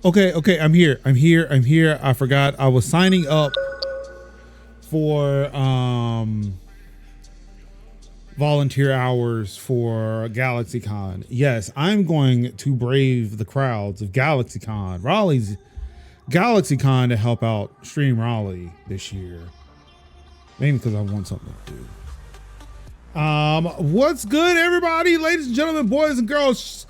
Okay. I'm here. I forgot I was signing up for volunteer hours for GalaxyCon. Yes, I'm going to brave the crowds of GalaxyCon, Raleigh's GalaxyCon, to help out Stream Raleigh this year. Mainly because I want something to do. What's good, everybody, ladies and gentlemen, boys and girls?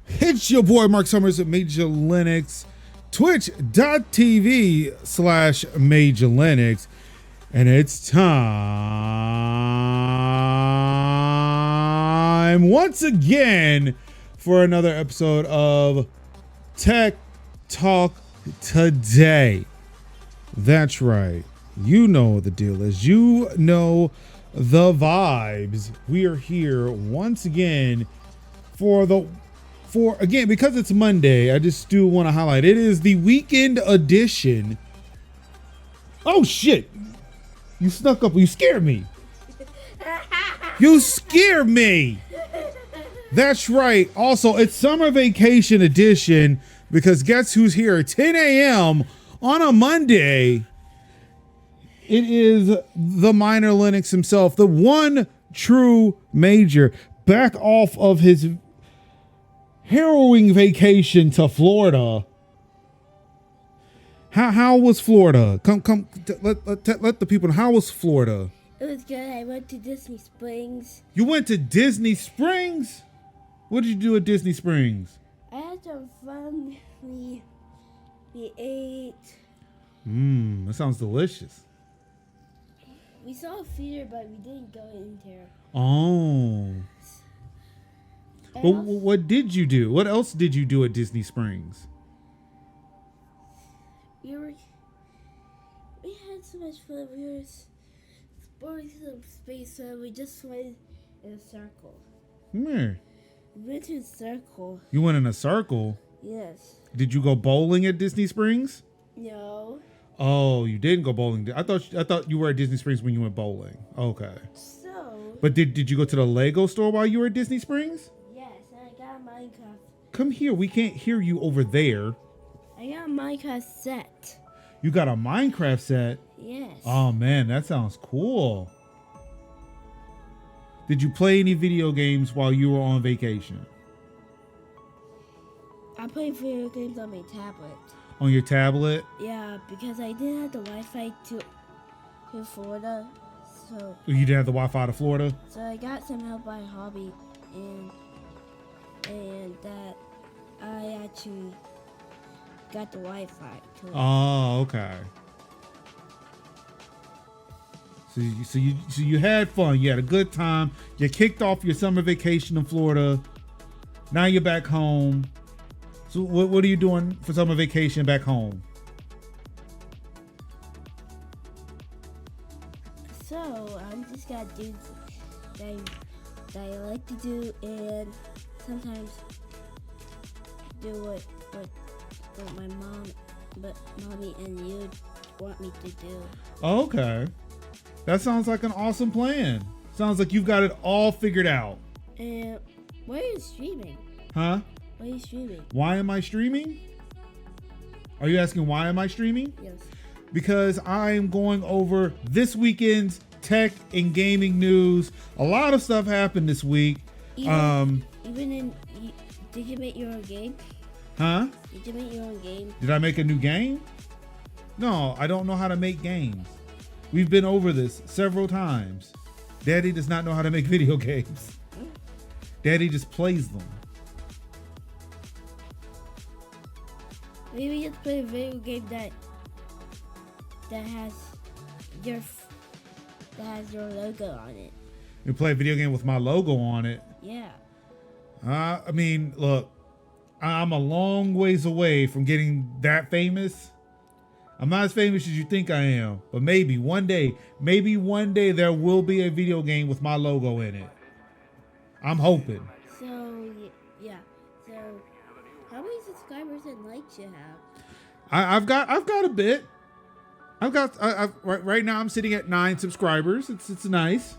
It's your boy Mark Summers at Major Linux, twitch.tv/Major Linux, and it's time once again for another episode of Tech Talk Today. That's right. You know what the deal is. You know the vibes. We are here once again again, because it's Monday, I just do want to highlight it is the weekend edition. Oh shit. You snuck up. You scared me. You scared me. That's right. Also, it's summer vacation edition because guess who's here at 10 a.m. on a Monday? It is the minor Linux himself, the one true major, back off of his harrowing vacation to Florida. How was Florida? Come, let the people know. How was Florida? It was good. I went to Disney Springs. You went to Disney Springs? What did you do at Disney Springs? I had some fun. We ate. That sounds delicious. We saw a theater, but we didn't go in there. Oh. But what did you do? What else did you do at Disney Springs? We had so much fun. We were exploring some space, so we just went in a circle. Where? We went to a circle. You went in a circle? Yes. Did you go bowling at Disney Springs? No. Oh, you didn't go bowling. I thought you were at Disney Springs when you went bowling. Okay. So. But did you go to the Lego store while you were at Disney Springs? Yes, and I got a Minecraft. Come here. We can't hear you over there. I got a Minecraft set. You got a Minecraft set? Yes. Oh, man, that sounds cool. Did you play any video games while you were on vacation? I played video games on my tablet. On your tablet? Yeah, because I didn't have the Wi-Fi to Florida, so... You didn't have the Wi-Fi to Florida? So I got some help by hobby, and that I actually got the Wi-Fi to it. Oh, okay. So you had fun. You had a good time. You kicked off your summer vacation in Florida. Now you're back home. So what are you doing for summer vacation back home? So I'm just gonna do that I like to do, and sometimes do what my mommy and you want me to do. Okay. That sounds like an awesome plan. Sounds like you've got it all figured out. And where are you streaming? Huh? Why are you streaming? Why am I streaming? Are you asking why am I streaming? Yes. Because I'm going over this weekend's tech and gaming news. A lot of stuff happened this week. Did you make your own game? Huh? Did you make your own game? Did I make a new game? No, I don't know how to make games. We've been over this several times. Daddy does not know how to make video games. Daddy just plays them. Maybe just play a video game that has your logo on it. You play a video game with my logo on it. Yeah. I mean, look, I'm a long ways away from getting that famous. I'm not as famous as you think I am, but maybe one day there will be a video game with my logo in it. I'm hoping. So, yeah. So, how many subscribers and likes you have? I've got a bit. Right now I'm sitting at 9 subscribers. It's nice.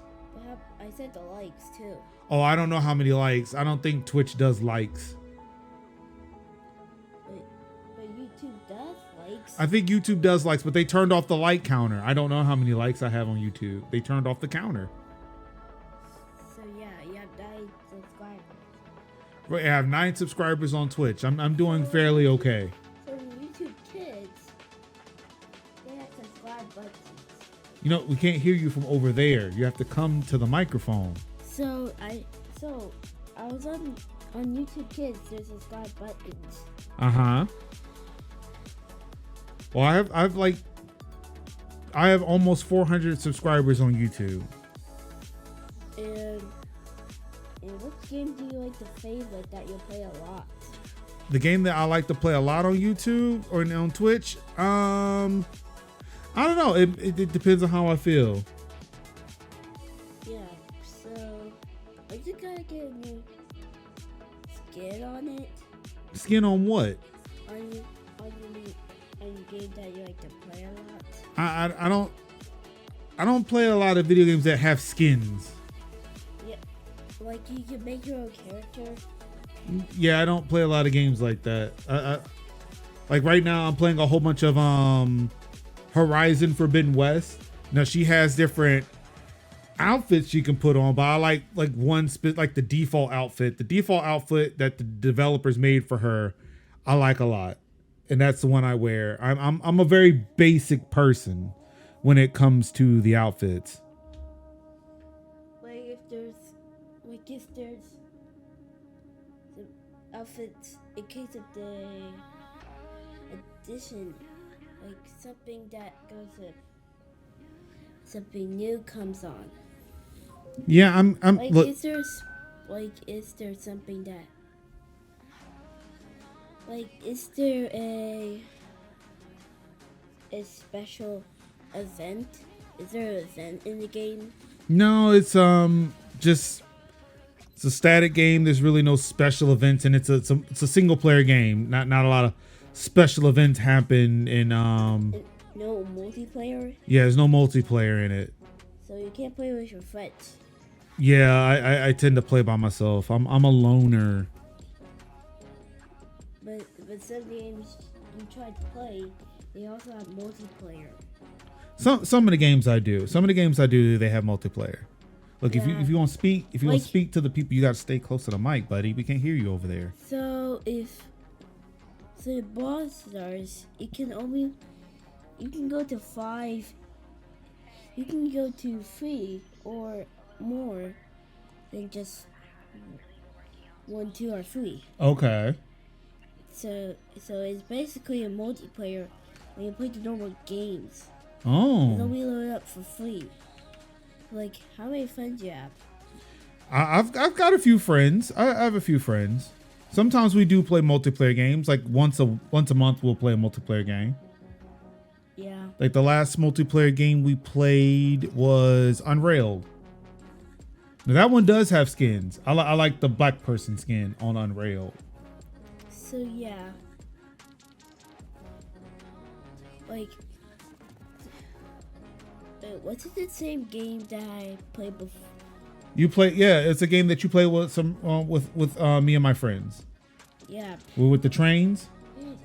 I said the likes too. Oh, I don't know how many likes. I don't think Twitch does likes. Wait, likes. I think YouTube does likes, but they turned off the like counter. I don't know how many likes I have on YouTube. They turned off the counter. So yeah, you have 9 subscribers. Right, I have 9 subscribers on Twitch. I'm doing fairly okay. So YouTube Kids, they have subscribe buttons. You know, we can't hear you from over there. You have to come to the microphone. So I was on YouTube Kids. There's subscribe buttons. Uh-huh. Well, I have almost 400 subscribers on YouTube. And what game do you like to favorite that you play a lot? The game that I like to play a lot on YouTube or on Twitch, I don't know. It depends on how I feel. Yeah. So are you gonna get a new skin on it? Skin on what? On game that you like to play a lot? I don't play a lot of video games that have skins. Yeah. Like you can make your own character. Yeah, I don't play a lot of games like that. Like right now I'm playing a whole bunch of Horizon Forbidden West. Now she has different outfits you can put on, but I like the default outfit. The default outfit that the developers made for her, I like a lot. And that's the one I wear. I'm a very basic person when it comes to the outfits. Like if there's some outfits in case of the edition, like something that goes with something new comes on. Yeah, I'm like look. Is there something that is there a special event? Is there an event in the game? No, it's just it's a static game. There's really no special events, and it's a single player game. Not a lot of special events happen in No multiplayer. Yeah, there's no multiplayer in it. So you can't play with your friends. Yeah, I tend to play by myself. I'm a loner. But some games you try to play, they also have multiplayer. Some of the games I do. Some of the games I do, they have multiplayer. Look, yeah. if you want to speak to the people, you got to stay close to the mic, buddy. We can't hear you over there. So the boss stars, you can go to 5. You can go to 3 or more than just 1, 2, or 3. Okay. So it's basically a multiplayer when you play the normal games. Oh. It'll be loaded up for free. Like, how many friends do you have? I've got a few friends. I have a few friends. Sometimes we do play multiplayer games. Like once a month we'll play a multiplayer game. Yeah. Like the last multiplayer game we played was Unrailed. Now that one does have skins. I like the black person skin on Unrailed. So yeah. Like, what's it the same game that I played before? You play, yeah. It's a game that you play with some with me and my friends. Yeah. With the trains.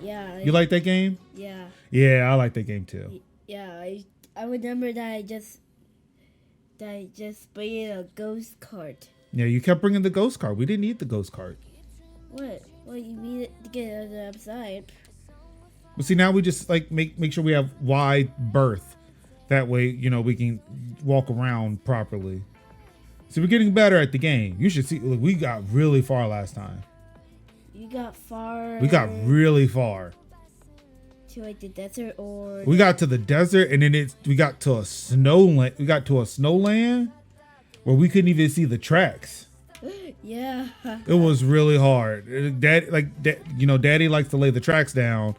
Yeah. You like that game? Yeah. Yeah, I like that game too. Yeah, I remember that I just played a ghost cart. Yeah, you kept bringing the ghost cart. We didn't need the ghost cart. What? Well, you need it to get on the upside. But see, now we just like make sure we have wide berth. That way, you know, we can walk around properly. So we're getting better at the game. You should see. Look, we got really far last time. You got far. We got really far. To like the desert, or we got to the desert, and then we got to a snowland. We got to a snowland where we couldn't even see the tracks. Yeah. It was really hard. Daddy likes to lay the tracks down,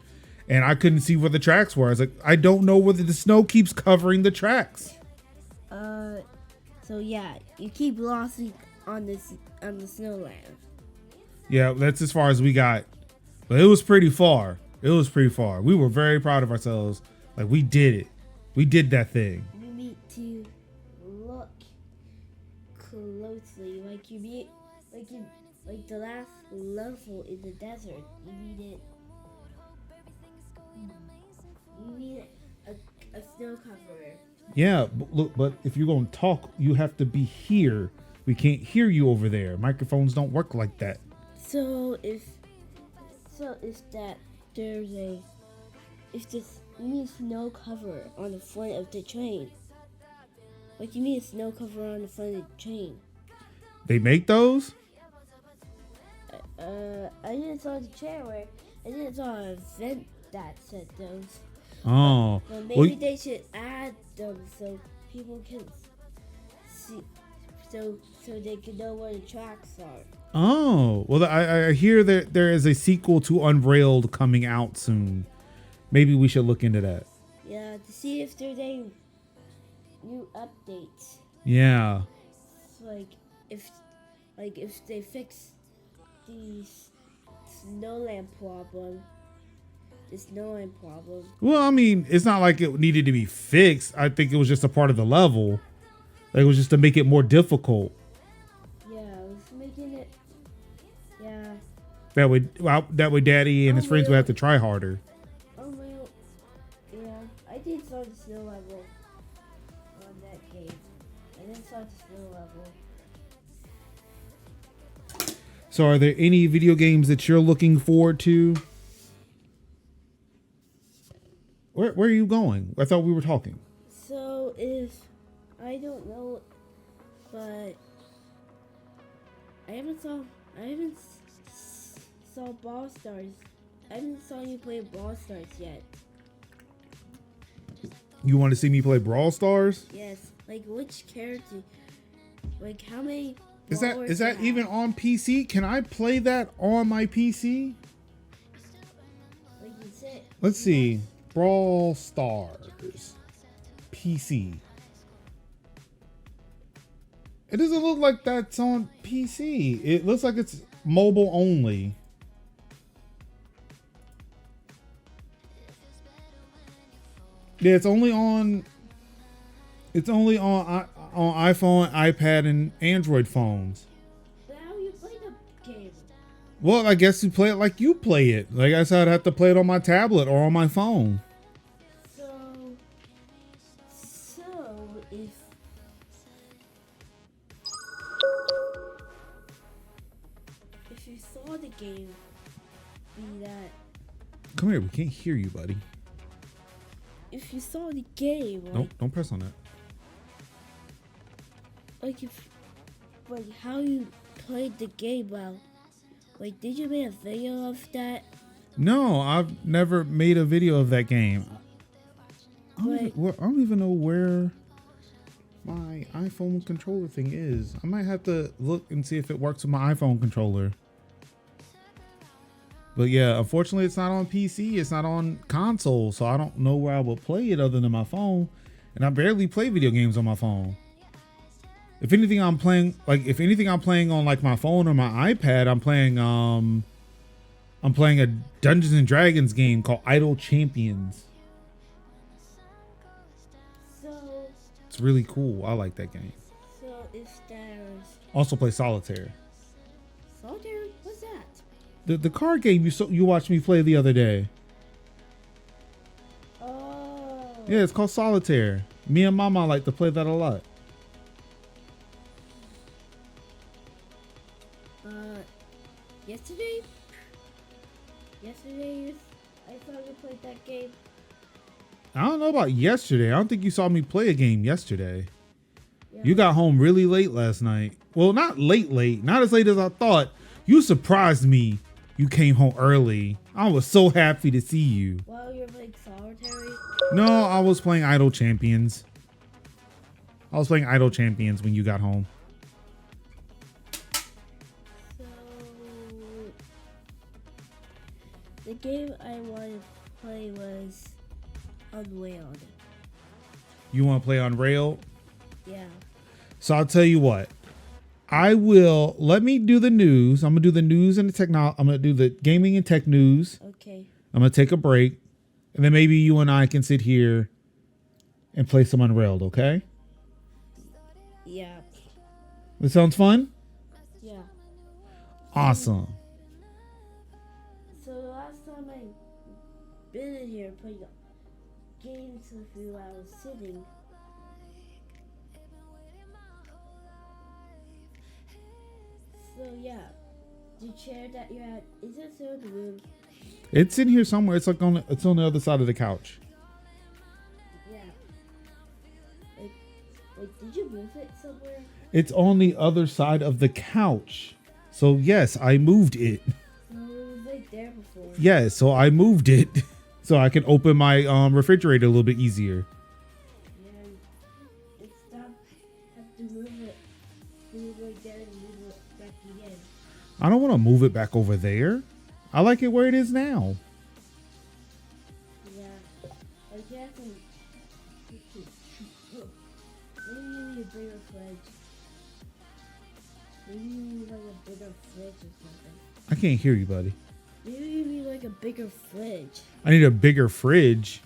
and I couldn't see where the tracks were. I was like, I don't know whether the snow keeps covering the tracks. So yeah, you keep lost on the snowland. Yeah, that's as far as we got, but it was pretty far. We were very proud of ourselves. Like, we did it. We did that thing. You need to look closely. Like the last level in the desert. You need it. You need a snow cover. Yeah, but look, but if you're going to talk, you have to be here. We can't hear you over there. Microphones don't work like that. So if that there's a if this you need a snow cover on the front of the train. Like you need a snow cover on the front of the train. They make those? I didn't saw the chair where I didn't saw a vent that said those. Oh. But maybe they should add them so people can see, so they can know where the tracks are. Oh. Well, I hear that there is a sequel to Unrailed coming out soon. Maybe we should look into that. Yeah, to see if there's any new updates. Yeah. Like if they fix the snowland problem. The snowland problem. Well, I mean, it's not like it needed to be fixed. I think it was just a part of the level. Like, it was just to make it more difficult. Yeah, it was making it. Yeah. That way, Daddy and his friends would have to try harder. Unreal. Yeah, I did saw the snow level on that game. I didn't saw the snow level. So, are there any video games that you're looking forward to? Where are you going? I thought we were talking. So if I don't know, but I haven't saw Ball Stars. I haven't saw you play Ball Stars yet. You want to see me play Brawl Stars? Yes. Like which character? Like how many? Is that even on PC? Can I play that on my PC? Like you said. Let's see. Brawl Stars PC. It doesn't look like that's on PC. It looks like it's mobile only. Yeah, it's only on iPhone, iPad, and Android phones. But how you play the game? Well, I guess you play it like you play it. Like I said, I'd have to play it on my tablet or on my phone. So if you saw the game be that. Come here, we can't hear you, buddy. If you saw the game, like, Nope, don't press on that. Like how you played the game, well, like did you make a video of that? No, I've never made a video of that game. I don't even know where my iPhone controller thing is. I might have to look and see if it works with my iPhone controller. But yeah, unfortunately, it's not on PC. It's not on console, so I don't know where I would play it other than my phone. And I barely play video games on my phone. If anything, I'm playing on like my phone or my iPad. I'm playing a Dungeons and Dragons game called Idle Champions. So it's really cool. I like that game. So if there's Also play Solitaire. Solitaire, what's that? The card game you watched me play the other day. Oh. Yeah, it's called Solitaire. Me and Mama like to play that a lot. Yesterday, I saw you play that game. I don't know about yesterday. I don't think you saw me play a game yesterday. Yeah. You got home really late last night. Well, not late. Not as late as I thought. You surprised me. You came home early. I was so happy to see you. Well, you're playing Solitary? No, I was playing Idle Champions. I was playing Idle Champions when you got home. So, the game I wanted to play was Unrailed. You want to play on Rail? Yeah. So I'll tell you what. Let me do the news. I'm going to do the news and the technology. I'm going to do the gaming and tech news. Okay. I'm going to take a break. And then maybe you and I can sit here and play some Unrailed, okay? Yeah. That sounds fun? Yeah. Awesome. So the last time I been in here games with you while I was sitting. So yeah, the chair that you're at, is it still in the room? It's in here somewhere. It's like it's on the other side of the couch. Yeah. Like, did you move it somewhere? It's on the other side of the couch. So yes, I moved it. No, it was like there before. Yeah, so I moved it so I can open my refrigerator a little bit easier. Yeah, it's not have to move it. Move it like there and move it back again. I don't want to move it back over there. I like it where it is now. Yeah, like you have to. Maybe you need a bigger fridge. Maybe you need like a bigger fridge or something. I can't hear you, buddy. Maybe you need like a bigger fridge. I need a bigger fridge.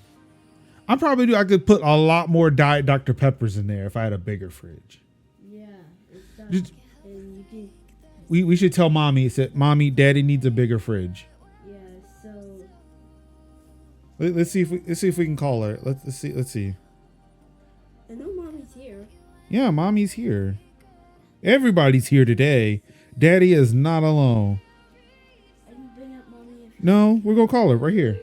I could put a lot more Diet Dr. Peppers in there if I had a bigger fridge. Yeah, it's not. Just- And you can. We should tell mommy. Said, mommy, daddy needs a bigger fridge. Yeah, so. Let's see if we can call her. Let's see. I know mommy's here. Yeah, mommy's here. Everybody's here today. Daddy is not alone. I can bring up mommy if. No, we're gonna call her right here.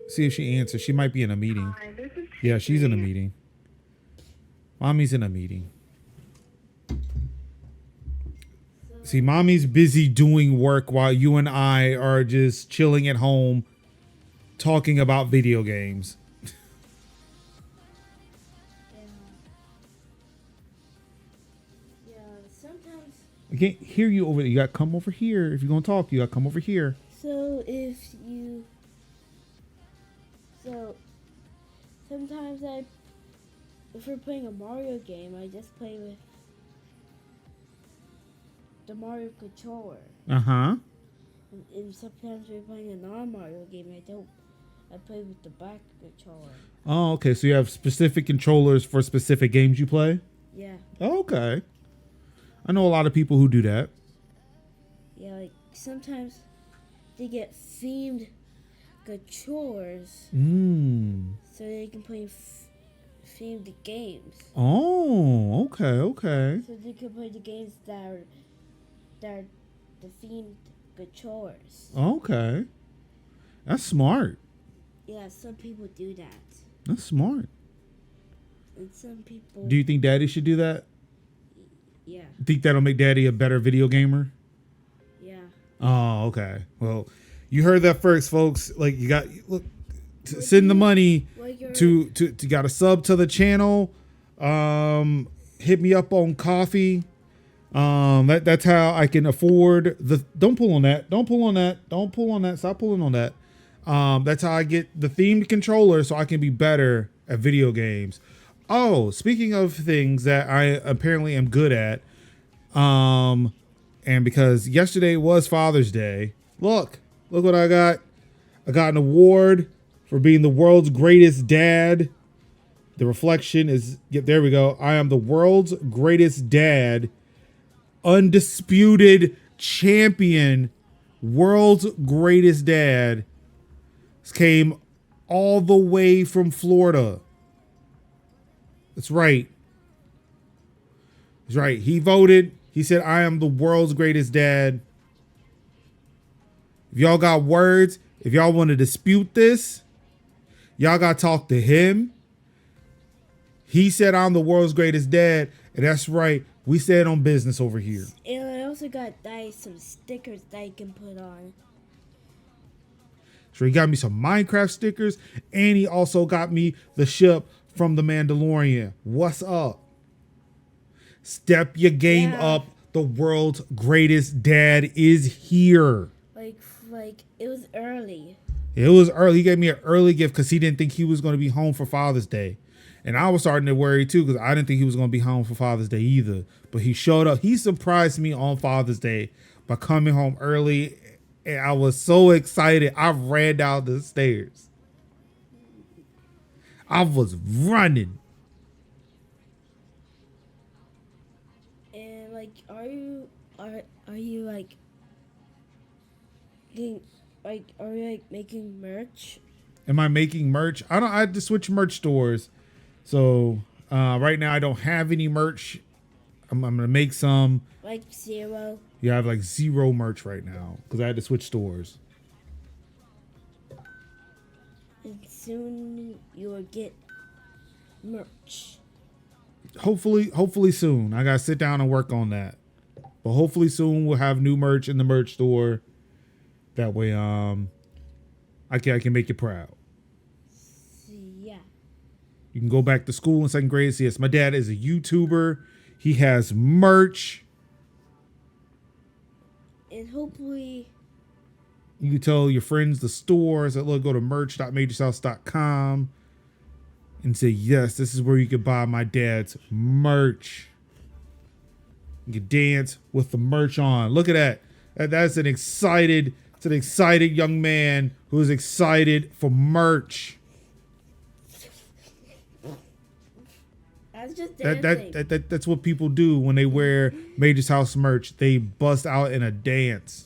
See if she answers. She might be in a meeting. Hi, this is Yeah, she's in a meeting. Mommy's in a meeting. See, mommy's busy doing work while you and I are just chilling at home talking about video games. Yeah, sometimes. I can't hear you over there. You got to come over here. If you're going to talk, you got to come over here. So sometimes if we're playing a Mario game, I just play with the Mario controller. Uh-huh. And sometimes we're playing a non-Mario game, I play with the back controller. Oh, okay. So you have specific controllers for specific games you play? Yeah. Oh, okay. I know a lot of people who do that. Yeah, like sometimes they get themed controllers so they can play themed games. Oh, okay. So they can play the games that are the themed controllers. Okay. That's smart. Yeah, some people do that. That's smart. And some people... Do you think daddy should do that? Yeah. Think that'll make daddy a better video gamer? Yeah. Oh, okay. Well, you heard that first, folks. Like, you got send the money to got a sub to the channel. Hit me up on coffee. That's how I can afford the. Don't pull on that. Don't pull on that. Don't pull on that. Stop pulling on that. That's how I get the themed controller so I can be better at video games. Oh, speaking of things that I apparently am good at, and because yesterday was Father's Day, look what I got. I got an award for being the world's greatest dad. The reflection is, there we go. I am the world's greatest dad, undisputed champion, world's greatest dad. This came all the way from Florida. That's right. That's right. He voted. He said, I am the world's greatest dad. If y'all got words, if y'all want to dispute this, y'all got to talk to him. He said, I'm the world's greatest dad. And that's right. We stand on business over here. And I also got some stickers that I can put on. So he got me some Minecraft stickers. And he also got me the ship from The Mandalorian. What's up? Step your game up. The world's greatest dad is here. Like it was early. It was early. He gave me an early gift because he didn't think he was going to be home for Father's Day. And I was starting to worry too because I didn't think he was going to be home for Father's Day either. But he showed up. He surprised me on Father's Day by coming home early. And I was so excited. I ran down the stairs. I was running. And like, are you like are you like making merch? Am I making merch? I had to switch merch stores. So right now I don't have any merch. I'm gonna make some. Like 0. Yeah, I have like 0 merch right now because I had to switch stores. And soon you will get merch. Hopefully soon. I gotta sit down and work on that. But hopefully soon we'll have new merch in the merch store. That way, I can make you proud. Yeah. You can go back to school in 2nd grade. So yes, my dad is a YouTuber. He has merch. And hopefully you can tell your friends, the stores, that look, go to merch.majorshouse.com and say, yes, this is where you can buy my dad's merch. You can dance with the merch on. Look at that. That's an excited young man who is excited for merch. That's just dancing. That's what people do when they wear Major's House merch. They bust out in a dance.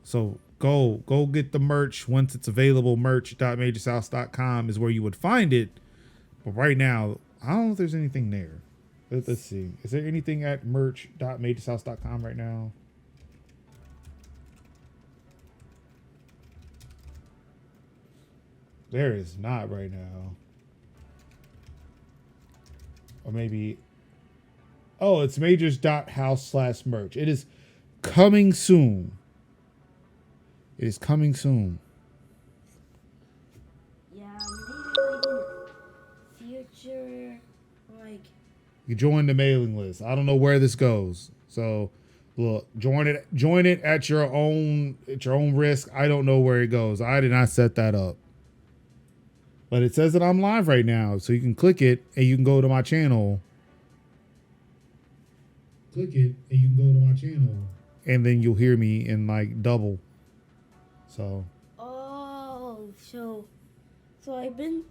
So go get the merch once it's available. Merch.majorshouse.com is where you would find it. But right now, I don't know if there's anything there. Let's see. Is there anything at merch.majorshouse.com right now? There is not right now. Or maybe, oh, it's majors.house/merch. It is coming soon. It is coming soon. Yeah, maybe like in the future, like. You join the mailing list. I don't know where this goes. So look, join it at your own risk. I don't know where it goes. I did not set that up. But it says that I'm live right now, so you can click it and you can go to my channel. Click it and you can go to my channel. And then you'll hear me in like double. So. Oh, so I've been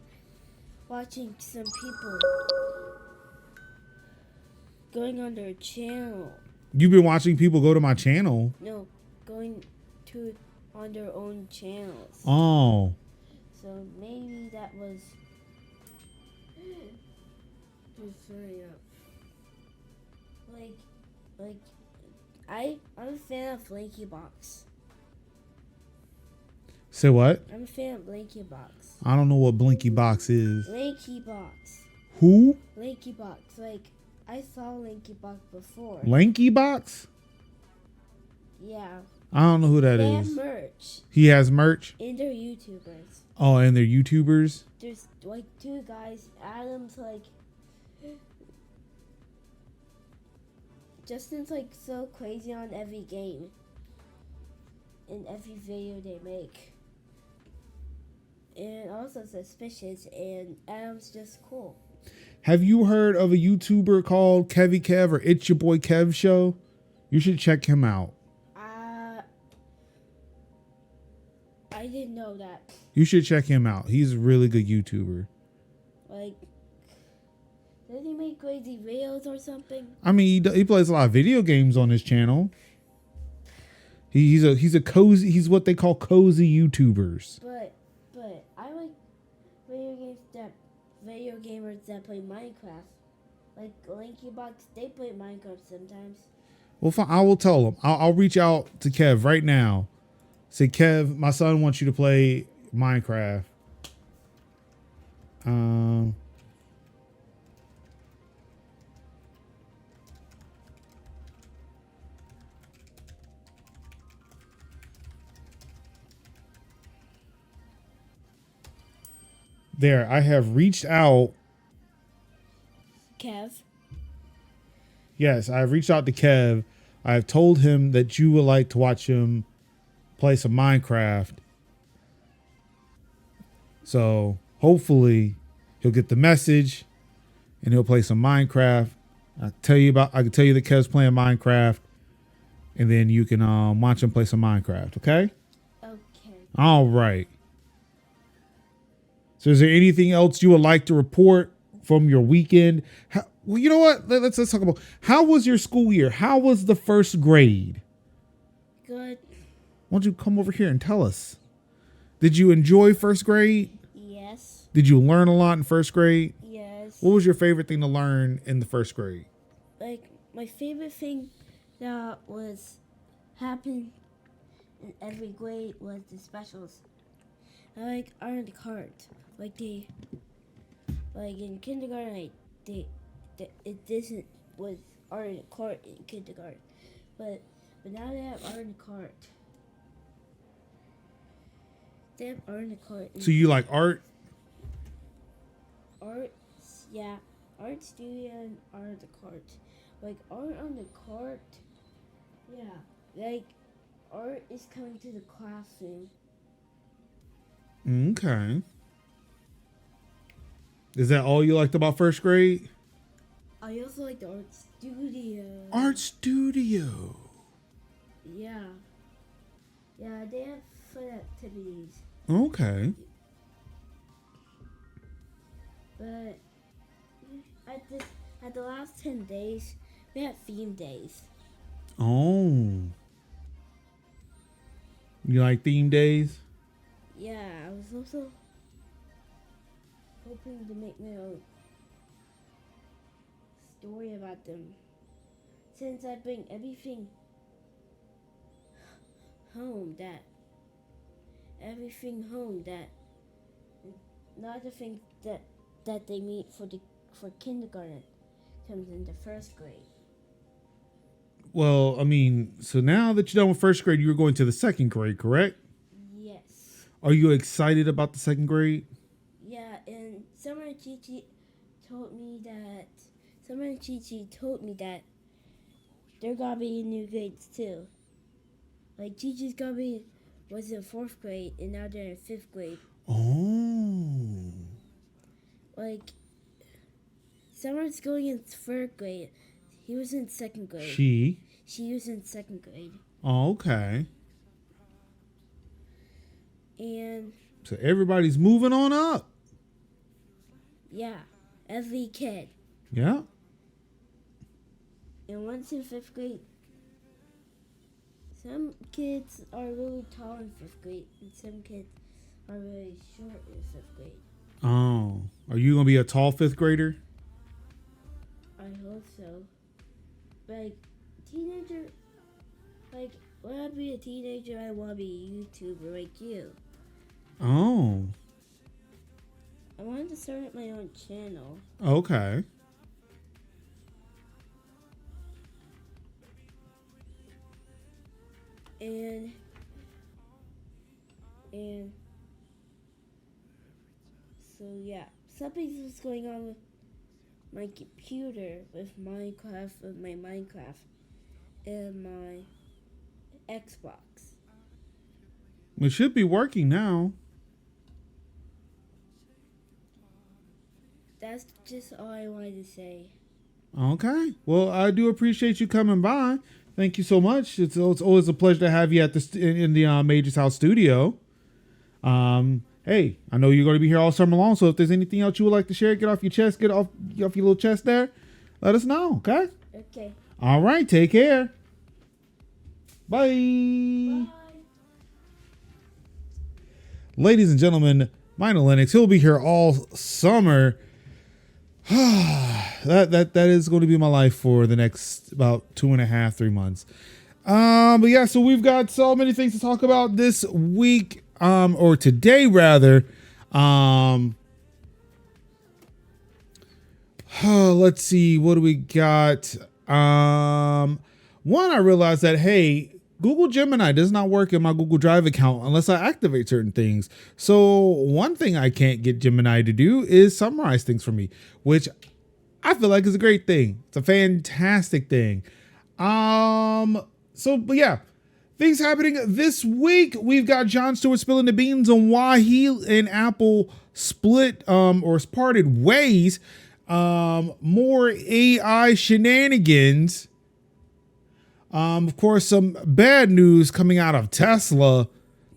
watching some people going on their channel. You've been watching people go to my channel? No, going to on their own channels. Oh. So maybe that was just like I'm a fan of Blanky Box. Say what? I'm a fan of Blanky Box. I don't know what Blinky Box is. Blanky Box. Who? Blanky Box. Like I saw Lanky Box before. Lanky Box? Yeah. I don't know who that They is. have merch. He has merch? And they're YouTubers. Oh, and they're YouTubers? There's like 2 guys. Adam's like Justin's like so crazy on every game. In every video they make. And also suspicious, and Adam's just cool. Have you heard of a YouTuber called Kevy Kev or It's Your Boy Kev Show? You should check him out. I didn't know that. You should check him out. He's a really good YouTuber. Like, does he make crazy videos or something? I mean, he plays a lot of video games on his channel. He's what they call cozy YouTubers. But I like video gamers that play Minecraft. Like Lanky Box, they play Minecraft sometimes. Well, fine, I will tell him. I'll reach out to Kev right now. Say, Kev, my son wants you to play Minecraft. There, I have reached out. Kev? Yes, I've reached out to Kev. I've told him that you would like to watch him play some Minecraft. So hopefully he'll get the message and he'll play some Minecraft. I can tell you that Kev's playing Minecraft, and then you can watch him play some Minecraft. Okay? Okay. All right. So is there anything else you would like to report from your weekend? Well, you know what? Let's talk about, how was your school year? How was the first grade? good. Why don't you come over here and tell us? Did you enjoy first grade? Yes. Did you learn a lot in first grade? Yes. What was your favorite thing to learn in the first grade? Like, my favorite thing that was happened in every grade was the specials. I like on the card. Like in kindergarten, it didn't was art in the cart in kindergarten, but now they have art in the cart. They have art in the cart. So you like art? Art, yeah, art studio and art on the cart. Like art on the cart, yeah. Like art is coming to the classroom. Okay. Is that all you liked about first grade? I also like the art studio. Art studio. Yeah. Yeah, they have fun activities. Okay. But at the last 10 days, we had theme days. Oh. You like theme days? Yeah, I was also hoping to make my own story about them. Since I bring everything home that not the things that they meet for kindergarten comes into first grade. Well, I mean, so now that you're done with first grade, you're going to the second grade, correct? Yes. Are you excited about the second grade? Yeah, and Summer and Chi told me that they're gonna be in new grades too. Like Chi-Chi's was in 4th grade and now they're in 5th grade. Oh. Like Summer's going in 3rd grade. He was in 2nd grade. She was in 2nd grade. Oh, okay. And so everybody's moving on up. Yeah, every kid. Yeah. And once in 5th grade, some kids are really tall in 5th grade, and some kids are really short in 5th grade. Oh, are you gonna be a tall 5th grader? I hope so. Like teenager, like when I be a teenager, I want to be a YouTuber like you. Oh. I wanted to start my own channel. Okay. And so yeah, something's going on with my computer with my Minecraft and my Xbox. It should be working now. That's just all I wanted to say. Okay. Well, I do appreciate you coming by. Thank you so much. It's always a pleasure to have you at in the Major's House studio. Hey, I know you're going to be here all summer long, so if there's anything else you would like to share, get off your your little chest there, let us know, okay? Okay. All right, take care. Bye. Bye. Ladies and gentlemen, Minor Lennox, he'll be here all summer. that is going to be my life for the next about 2.5, 3 months. But yeah, so we've got so many things to talk about this week, or today rather. Let's see, what do we got? One, I realized that, hey, Google Gemini does not work in my Google Drive account unless I activate certain things. So one thing I can't get Gemini to do is summarize things for me, which I feel like is a great thing. It's a fantastic thing. But yeah, things happening this week. We've got Jon Stewart spilling the beans on why he and Apple split or parted ways. More AI shenanigans. Of course, some bad news coming out of Tesla.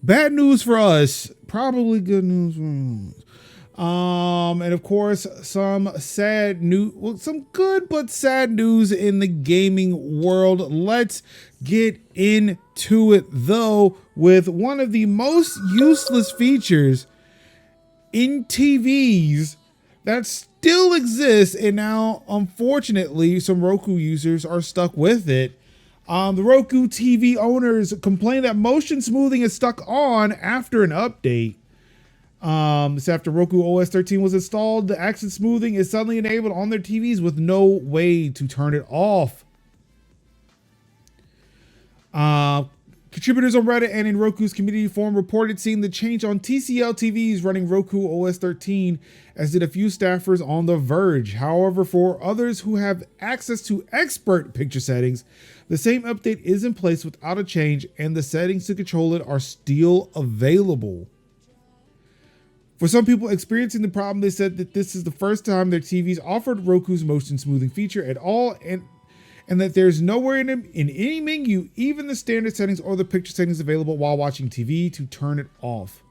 Bad news for us, probably good news for us. And of course, some sad news, well, some good but sad news in the gaming world. Let's get into it though, with one of the most useless features in TVs that still exists, and now unfortunately some Roku users are stuck with it. The Roku TV owners complain that motion smoothing is stuck on after an update. This after Roku OS 13 was installed, the action smoothing is suddenly enabled on their TVs with no way to turn it off. Contributors on Reddit and in Roku's community forum reported seeing the change on TCL TVs running Roku OS 13, as did a few staffers on The Verge. However, for others who have access to expert picture settings, the same update is in place without a change, and the settings to control it are still available. For some people experiencing the problem, they said that this is the first time their TVs offered Roku's motion smoothing feature at all, and that there's nowhere in any menu, even the standard settings or the picture settings available while watching TV, to turn it off.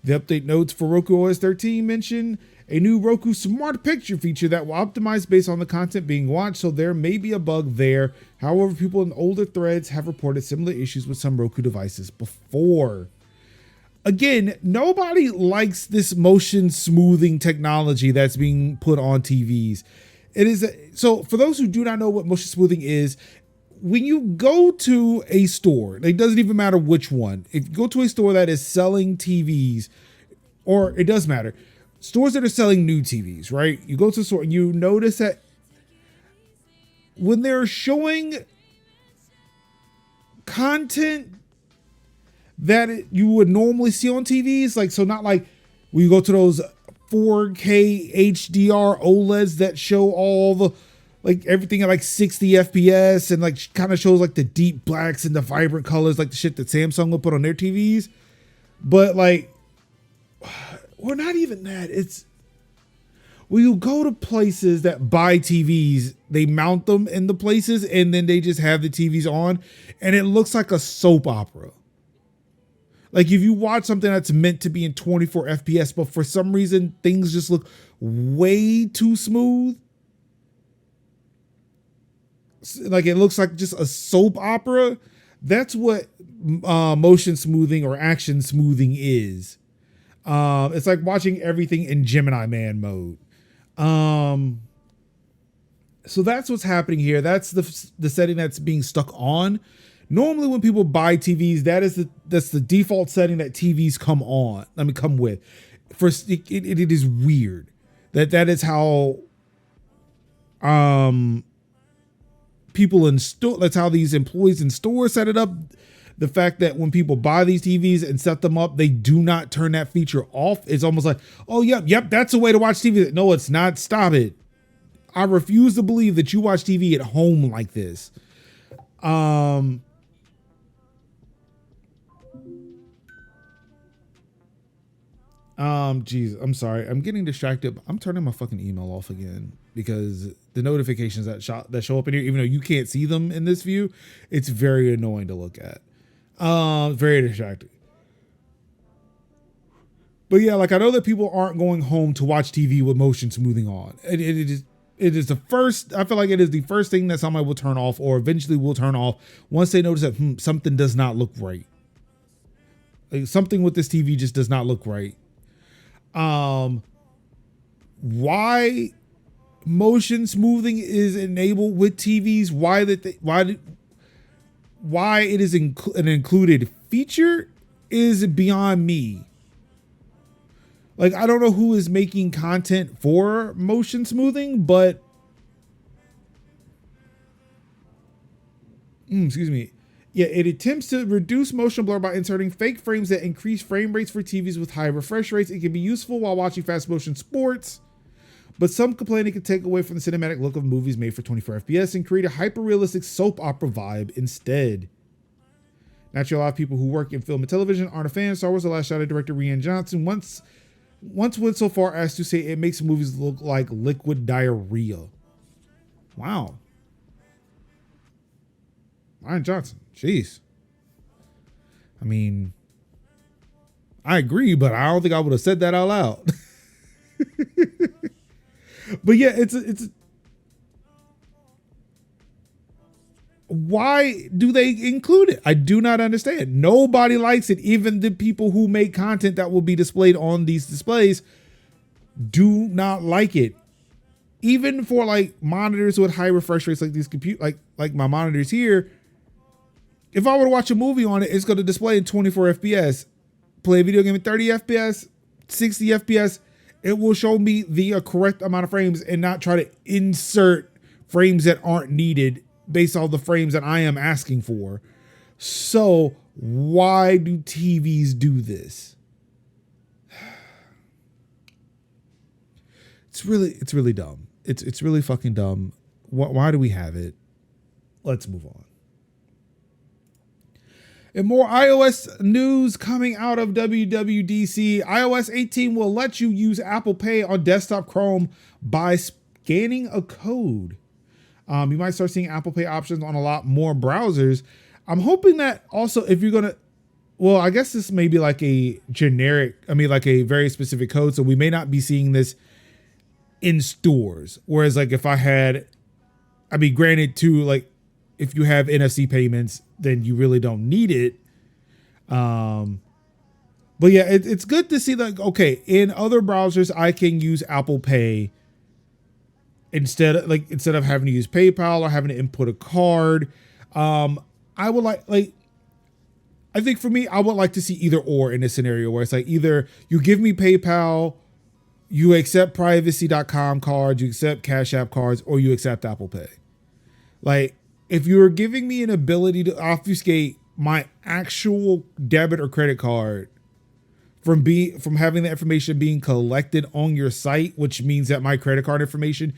The update notes for Roku OS 13 mention a new Roku Smart Picture feature that will optimize based on the content being watched, so there may be a bug there. However, people in older threads have reported similar issues with some Roku devices before. Again, nobody likes this motion smoothing technology that's being put on TVs. So for those who do not know what motion smoothing is, when you go to a store, it doesn't even matter which one. If you go to a store that is selling TVs, or it does matter, stores that are selling new TVs, right? You go to the store and you notice that when they're showing content that you would normally see on TVs, like, so not like when you go to those 4K HDR OLEDs that show all the, like, everything at like 60 FPS and like kind of shows like the deep blacks and the vibrant colors, like the shit that Samsung would put on their TVs. But like, or not even that. It's when you go to places that buy TVs, they mount them in the places and then they just have the TVs on, and it looks like a soap opera. Like if you watch something that's meant to be in 24 FPS, but for some reason things just look way too smooth. Like it looks like just a soap opera. That's what motion smoothing or action smoothing is. It's like watching everything in Gemini Man mode. So that's what's happening here. That's the setting that's being stuck on. Normally when people buy TVs, that's the default setting that TVs come with. It is weird that is how people in store, that's how these employees in stores set it up. The fact that when people buy these TVs and set them up, they do not turn that feature off. It's almost like, oh, yep, that's a way to watch TV. No, it's not. Stop it. I refuse to believe that you watch TV at home like this. Geez, I'm sorry. I'm getting distracted. I'm turning my fucking email off again because the notifications that show up in here, even though you can't see them in this view, it's very annoying to look at. Very distracting. But yeah, like I know that people aren't going home to watch TV with motion smoothing on. It is the first, I feel like it is the first thing that somebody will turn off or eventually will turn off once they notice that something does not look right. Like something with this TV just does not look right. Why motion smoothing is enabled with TVs, why it is an included feature is beyond me. Like, I don't know who is making content for motion smoothing, but excuse me. Yeah, it attempts to reduce motion blur by inserting fake frames that increase frame rates for TVs with high refresh rates. It can be useful while watching fast motion sports, but some complain it can take away from the cinematic look of movies made for 24 FPS and create a hyper-realistic soap opera vibe instead. Naturally, a lot of people who work in film and television aren't a fan. Star Wars: The Last Shadow director Rian Johnson once went so far as to say it makes movies look like liquid diarrhea. Wow. Rian Johnson. Jeez. I mean, I agree, but I don't think I would have said that out loud. But yeah, it's why do they include it? I do not understand. Nobody likes it. Even the people who make content that will be displayed on these displays do not like it. Even for like monitors with high refresh rates, like these like my monitors here, if I were to watch a movie on it, it's going to display in 24 FPS. Play a video game at 30 FPS, 60 FPS. It will show me the correct amount of frames and not try to insert frames that aren't needed based on the frames that I am asking for. So why do TVs do this? It's really dumb. It's really fucking dumb. Why do we have it? Let's move on. And more iOS news coming out of WWDC. iOS 18 will let you use Apple Pay on desktop Chrome by scanning a code. You might start seeing Apple Pay options on a lot more browsers. I'm hoping that also if you're going to, well, I guess this may be like a generic, like a very specific code. So we may not be seeing this in stores. Whereas like if I had, granted too, like if you have NFC payments, then you really don't need it. But yeah, it's good to see like, okay, in other browsers, I can use Apple Pay instead of having to use PayPal or having to input a card. I would I think for me, I would like to see either or in this scenario where it's like either you give me PayPal, you accept privacy.com cards, you accept Cash App cards, or you accept Apple Pay. Like, if you're giving me an ability to obfuscate my actual debit or credit card from having the information being collected on your site, which means that my credit card information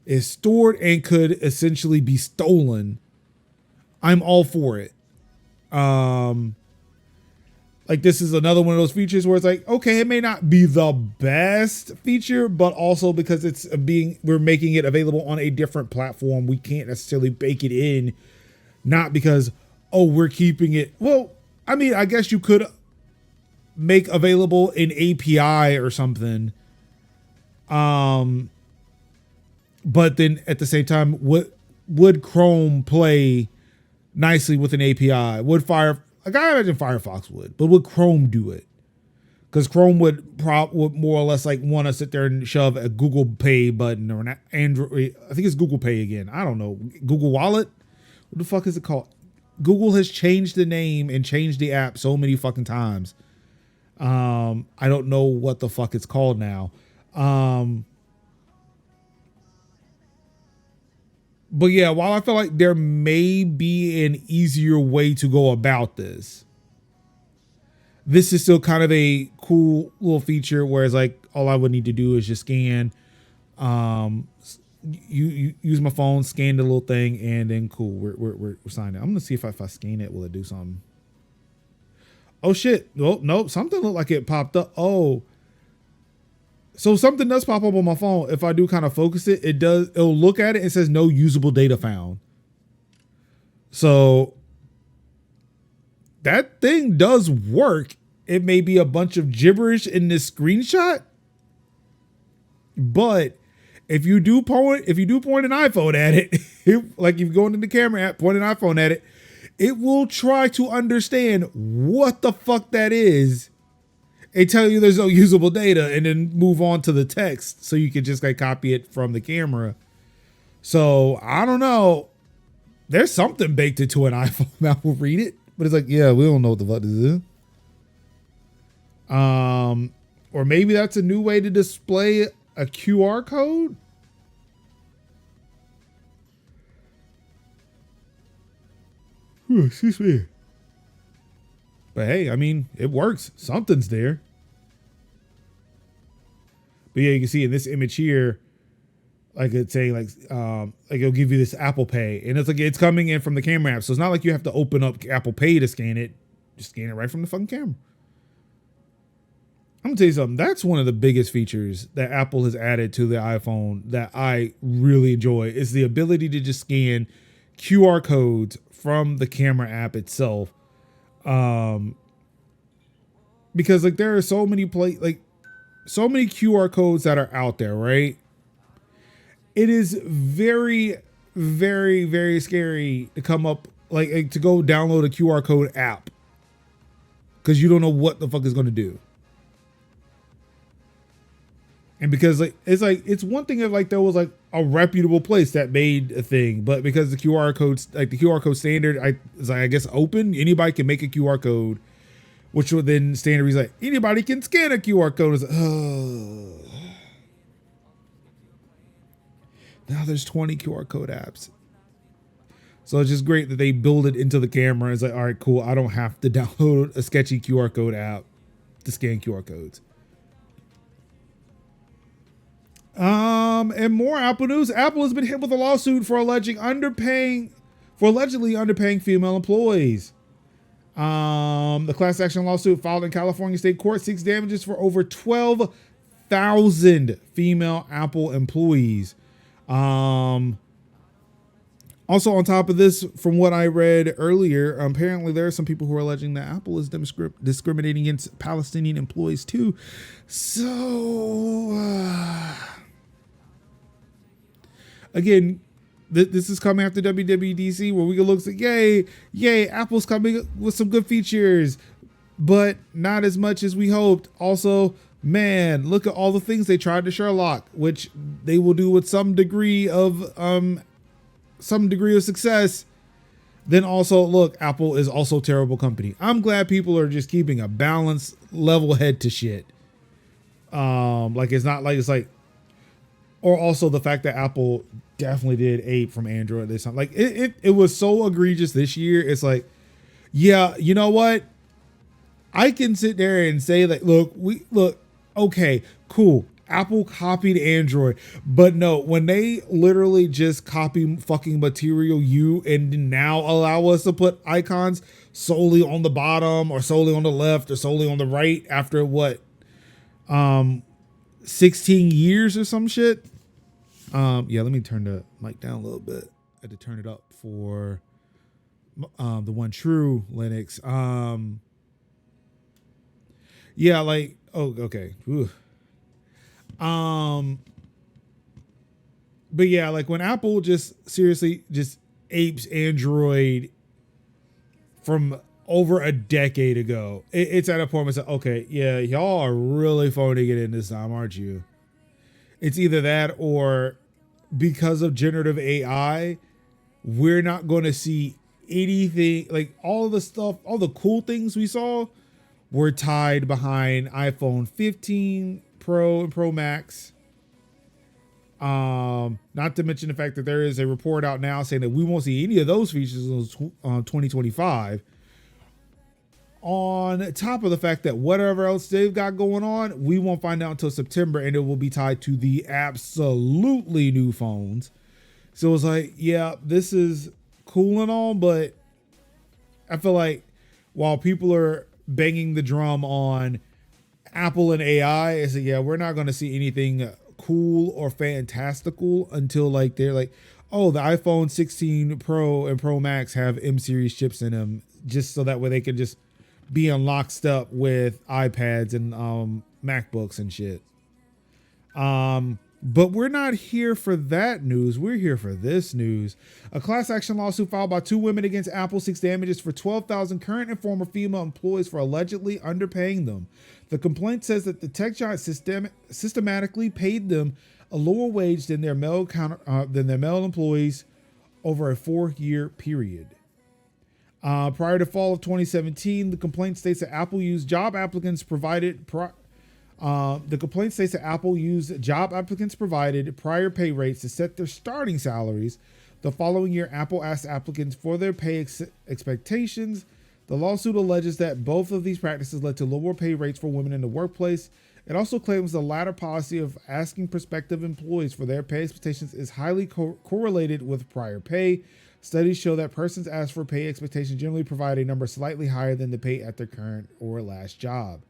is stored and could essentially be stolen, I'm all for it. Like this is another one of those features where it's like, okay, it may not be the best feature, but also because we're making it available on a different platform, we can't necessarily bake it in, not because, oh, we're keeping it. Well, I guess you could make available an API or something. But then at the same time, would Chrome play nicely with an API? I imagine Firefox would, but would Chrome do it? Because Chrome would more or less like want to sit there and shove a Google Pay button or an Android. I think it's Google Pay again. I don't know. Google Wallet? What the fuck is it called? Google has changed the name and changed the app so many fucking times. I don't know what the fuck it's called now. But yeah, while I feel like there may be an easier way to go about this, this is still kind of a cool little feature. Whereas like all I would need to do is just scan, you use my phone, scan the little thing, and then cool, we're signed in. I'm gonna see if I scan it, will it do something? Oh shit! Oh no, something looked like it popped up. Oh. So something does pop up on my phone. If I do kind of focus it, it'll look at it and says no usable data found. So that thing does work. It may be a bunch of gibberish in this screenshot, but if you do point an iPhone at it, like if you go into the camera app, point an iPhone at it, it will try to understand what the fuck that is. They tell you there's no usable data and then move on to the text so you can just like copy it from the camera. So I don't know. There's something baked into an iPhone that will read it, but it's like, yeah, we don't know what the fuck this is. Or maybe that's a new way to display a QR code. Excuse me. But hey, it works. Something's there. But yeah, you can see in this image here, like it's saying like it'll give you this Apple Pay, and it's like it's coming in from the camera app. So it's not like you have to open up Apple Pay to scan it. Just scan it right from the fucking camera. I'm gonna tell you something. That's one of the biggest features that Apple has added to the iPhone that I really enjoy is the ability to just scan QR codes from the camera app itself. Because like there are so many QR codes that are out there, right? it is very, very, very scary to come up to go download a QR code app because you don't know what the fuck is going to do. And because it's one thing if there was a reputable place that made a thing, but because the QR codes, the QR code standard, I guess open, anybody can make a QR code, which would then standard is anybody can scan a QR code. It's now there's 20 QR code apps. So it's just great that they build it into the camera. It's all right, cool. I don't have to download a sketchy QR code app to scan QR codes. And more Apple news. Apple has been hit with a lawsuit for allegedly underpaying female employees. The class action lawsuit filed in California state court seeks damages for over 12,000 female Apple employees. Also on top of this, from what I read earlier, apparently there are some people who are alleging that Apple is discriminating against Palestinian employees too. So, again, this is coming after WWDC where we can look at, yay, Apple's coming with some good features, but not as much as we hoped. Also, man, look at all the things they tried to Sherlock, which they will do with some degree of success. Then also, look, Apple is also a terrible company. I'm glad people are just keeping a balanced, level head to shit. It's not like it's like, or also the fact that Apple definitely did ape from Android this time. It was so egregious this year. It's like, yeah, you know what? I can sit there and say that, look, okay, cool. Apple copied Android, but no, when they literally just copy fucking Material U and now allow us to put icons solely on the bottom or solely on the left or solely on the right after 16 years or some shit. Yeah, let me turn the mic down a little bit. I had to turn it up for the one true Linux. Yeah, okay. Ooh. But yeah, when Apple just seriously just apes Android from over a decade ago, it's at a point where it's like, okay, yeah, y'all are really phoning it in this time, aren't you? It's either that or because of generative AI, we're not going to see anything all the stuff, all the cool things we saw were tied behind iPhone 15 Pro and Pro Max. Not to mention the fact that there is a report out now saying that we won't see any of those features on 2025. On top of the fact that whatever else they've got going on, we won't find out until September, and it will be tied to the absolutely new phones. So it's like, yeah, this is cool and all, but I feel like while people are banging the drum on Apple and AI, is yeah, we're not going to see anything cool or fantastical until they're oh, the iPhone 16 Pro and Pro Max have M series chips in them, just so that way they can just be in lockstep with iPads and MacBooks and shit. But we're not here for that news. We're here for this news. A class action lawsuit filed by two women against Apple seeks damages for 12,000 current and former female employees for allegedly underpaying them. The complaint says that the tech giant systematically paid them a lower wage than their male employees over a 4-year period. Prior to fall of 2017, the complaint states that Apple used job applicants provided prior pay rates to set their starting salaries. The following year, Apple asked applicants for their pay expectations. The lawsuit alleges that both of these practices led to lower pay rates for women in the workplace. It also claims the latter policy of asking prospective employees for their pay expectations is highly correlated with prior pay. Studies show that persons asked for pay expectations generally provide a number slightly higher than the pay at their current or last job.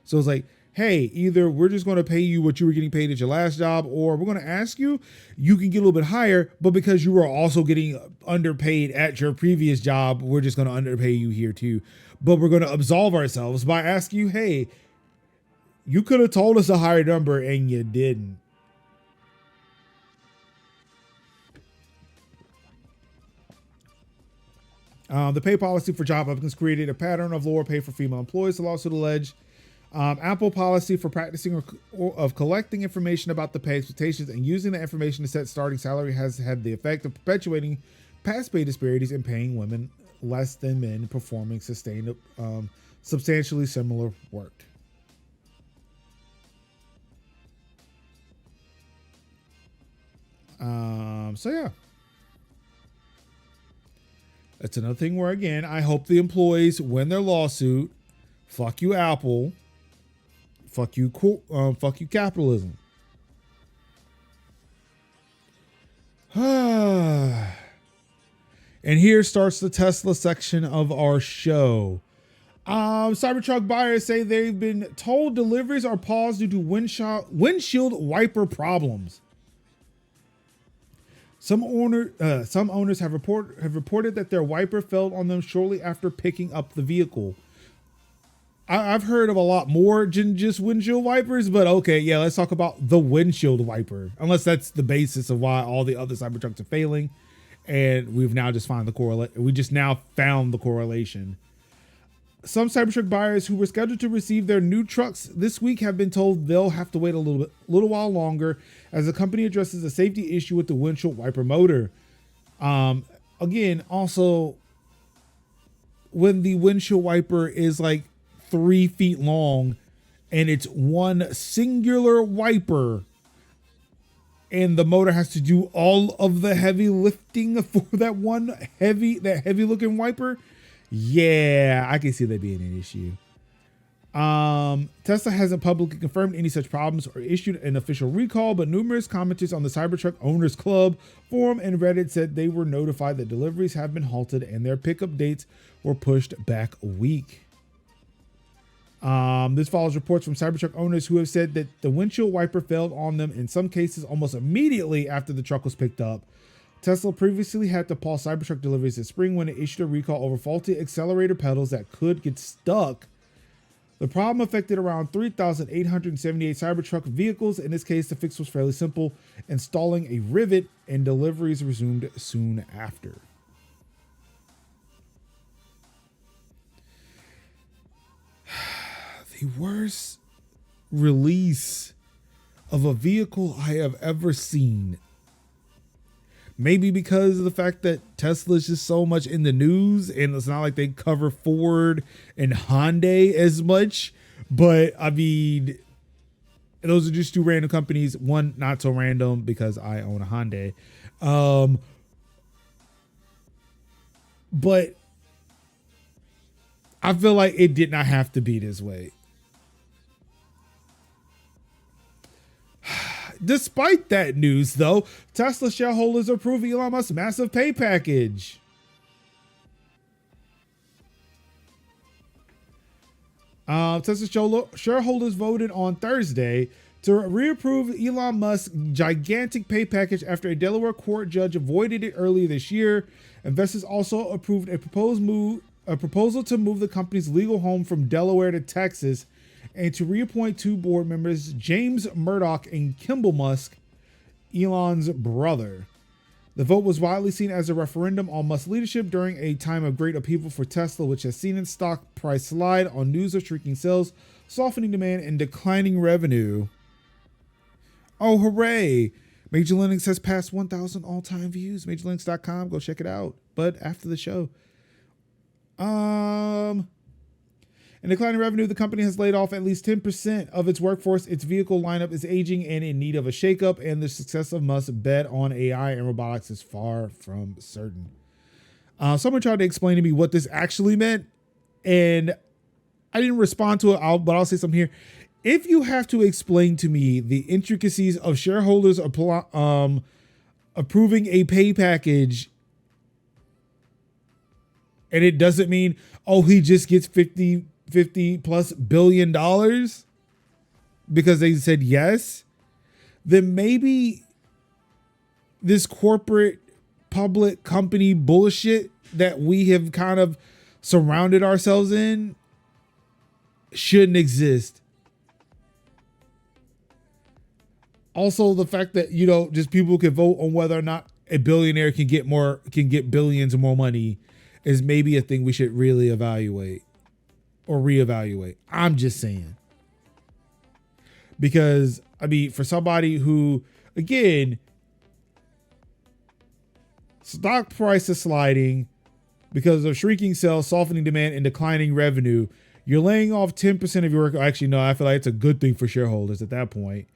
So it's like, hey, either we're just going to pay you what you were getting paid at your last job, or we're going to ask you can get a little bit higher, but because you were also getting underpaid at your previous job, we're just going to underpay you here too. But we're going to absolve ourselves by asking you, hey, you could have told us a higher number and you didn't. The pay policy for job applicants created a pattern of lower pay for female employees, the lawsuit alleged. Apple policy for practicing of collecting information about the pay expectations and using that information to set starting salary has had the effect of perpetuating past pay disparities and paying women less than men performing sustained, substantially similar work. So yeah, that's another thing where, again, I hope the employees win their lawsuit. Fuck you, Apple. Fuck you, capitalism. And here starts the Tesla section of our show. Cybertruck buyers say they've been told deliveries are paused due to windshield wiper problems. Some owners have reported that their wiper failed on them shortly after picking up the vehicle. I've heard of a lot more than just windshield wipers, but okay, yeah, let's talk about the windshield wiper. Unless that's the basis of why all the other Cybertrucks are failing, and we've now just found the correlation. We just now found the correlation. Some Cybertruck buyers who were scheduled to receive their new trucks this week have been told they'll have to wait a little while longer as the company addresses a safety issue with the windshield wiper motor. Again, also, when the windshield wiper is like 3 feet long and it's one singular wiper and the motor has to do all of the heavy lifting for that heavy looking wiper. Yeah, I can see that being an issue. Tesla hasn't publicly confirmed any such problems or issued an official recall, but numerous commenters on the Cybertruck Owners Club forum and Reddit said they were notified that deliveries have been halted and their pickup dates were pushed back a week. This follows reports from Cybertruck owners who have said that the windshield wiper failed on them in some cases almost immediately after the truck was picked up. Tesla previously had to pause Cybertruck deliveries this spring when it issued a recall over faulty accelerator pedals that could get stuck. The problem affected around 3,878 Cybertruck vehicles. In this case, the fix was fairly simple, installing a rivet, and deliveries resumed soon after. The worst release of a vehicle I have ever seen. Maybe because of the fact that Tesla is just so much in the news and it's not like they cover Ford and Hyundai as much. But I mean, those are just two random companies. One, not so random because I own a Hyundai. But I feel like it did not have to be this way. Despite that news, though, Tesla shareholders approve Elon Musk's massive pay package. Tesla shareholders voted on Thursday to reapprove Elon Musk's gigantic pay package after a Delaware court judge avoided it earlier this year. Investors also approved a proposal to move the company's legal home from Delaware to Texas, and to reappoint two board members, James Murdoch and Kimball Musk, Elon's brother. The vote was widely seen as a referendum on Musk's leadership during a time of great upheaval for Tesla, which has seen its stock price slide on news of shrinking sales, softening demand, and declining revenue. Oh, hooray! Major Linux has passed 1,000 all-time views. MajorLinux.com, go check it out. But after the show. In declining revenue, the company has laid off at least 10% of its workforce. Its vehicle lineup is aging and in need of a shakeup, and the success of Musk's bet on AI and robotics is far from certain. Someone tried to explain to me what this actually meant, and I didn't respond to it, but I'll say something here. If you have to explain to me the intricacies of shareholders approving a pay package, and it doesn't mean, oh, he just gets 50 plus billion dollars because they said yes, then maybe this corporate public company bullshit that we have kind of surrounded ourselves in shouldn't exist. Also, the fact that, you know, just people can vote on whether or not a billionaire can get billions or more money. is maybe a thing we should really evaluate or reevaluate. I'm just saying. Because, I mean, for somebody who, again, stock price is sliding because of shrinking sales, softening demand, and declining revenue. You're laying off 10% of your work. Actually, no, I feel like it's a good thing for shareholders at that point.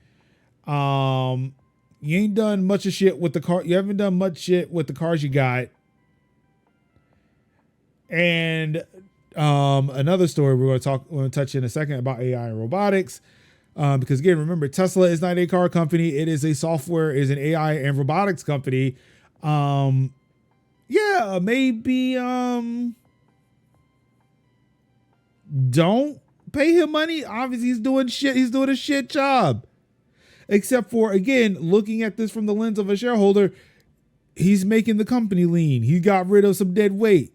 You ain't done much of shit with the car. You haven't done much shit with the cars you got. And another story we're going to touch in a second about AI and robotics. Because again, remember, Tesla is not a car company. It is a software, is an AI and robotics company. Yeah, maybe don't pay him money. Obviously, he's doing shit. He's doing a shit job. Except for, again, looking at this from the lens of a shareholder, he's making the company lean. He got rid of some dead weight.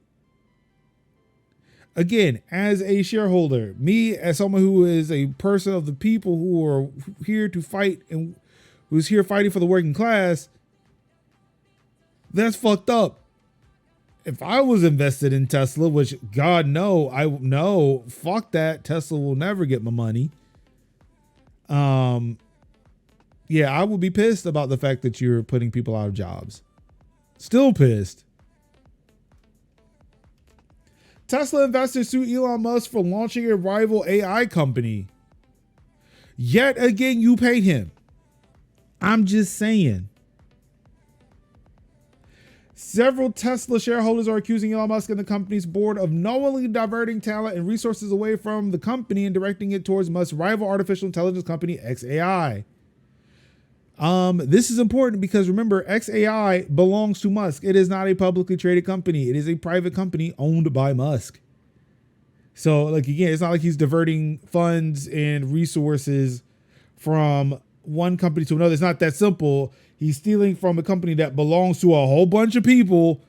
Again, as a shareholder, me as someone who is a person of the people who are here to fight and who's here fighting for the working class, that's fucked up. If I was invested in Tesla, which God no, I know, fuck that. Tesla will never get my money. Yeah, I would be pissed about the fact that you're putting people out of jobs. Still pissed. Tesla investors sue Elon Musk for launching a rival AI company. Yet again, you paid him. I'm just saying. Several Tesla shareholders are accusing Elon Musk and the company's board of knowingly diverting talent and resources away from the company and directing it towards Musk's rival artificial intelligence company, xAI. This is important because remember, xAI belongs to Musk. It is not a publicly traded company. It is a private company owned by Musk. So, like, again, it's not like he's diverting funds and resources from one company to another. It's not that simple. He's stealing from a company that belongs to a whole bunch of people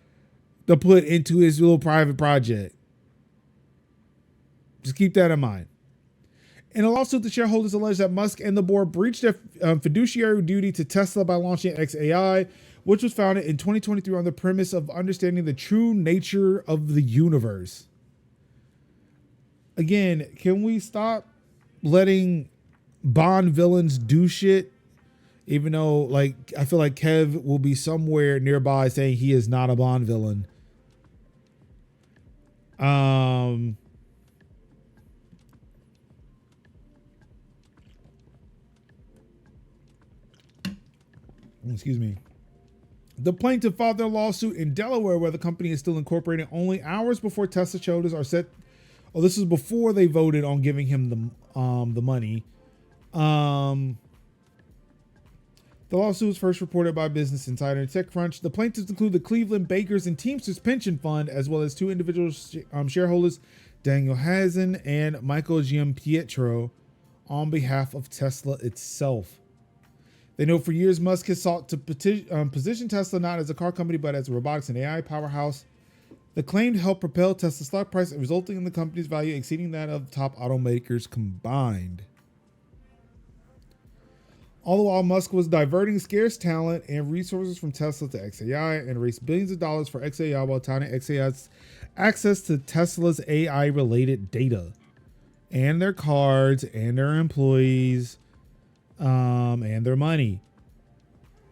to put into his little private project. Just keep that in mind. In a lawsuit, the shareholders allege that Musk and the board breached their fiduciary duty to Tesla by launching xAI, which was founded in 2023 on the premise of understanding the true nature of the universe. Again, can we stop letting Bond villains do shit? Even though, like, I feel like Kev will be somewhere nearby saying he is not a Bond villain. Excuse me. The plaintiff filed their lawsuit in Delaware, where the company is still incorporating, only hours before Tesla shareholders are set. Oh, this is before they voted on giving him the money. The lawsuit was first reported by Business Insider and TechCrunch. The plaintiffs include the Cleveland Bakers and Teamsters Pension Fund, as well as two individual shareholders, Daniel Hazen and Michael Giampietro, on behalf of Tesla itself. They know for years Musk has sought to position Tesla not as a car company, but as a robotics and AI powerhouse. The claim helped propel Tesla's stock price, resulting in the company's value exceeding that of top automakers combined. All the while, Musk was diverting scarce talent and resources from Tesla to xAI and raised billions of dollars for xAI while touting xAI's access to Tesla's AI-related data and their cards and their employees and their money.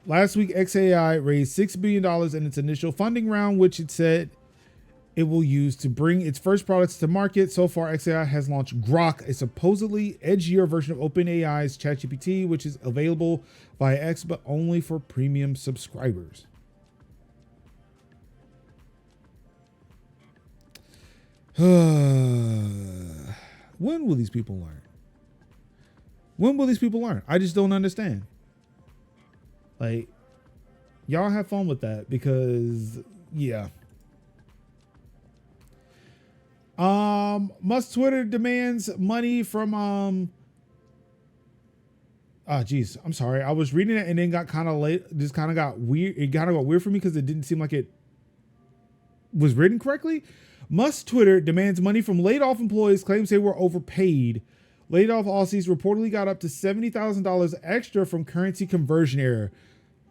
Last week, xAI raised $6 billion in its initial funding round, which it said it will use to bring its first products to market. So far, xAI has launched Grok, a supposedly edgier version of OpenAI's ChatGPT, which is available via X, but only for premium subscribers. When will these people learn? When will these people learn? I just don't understand. Like, y'all have fun with that because, yeah. Musk Twitter demands money from, geez, I'm sorry. I was reading it and then got kind of late. Just kind of got weird. It kind of got weird for me because it didn't seem like it was written correctly. Musk Twitter demands money from laid off employees, claims they were overpaid. Laid off Aussies reportedly got up to $70,000 extra from currency conversion error.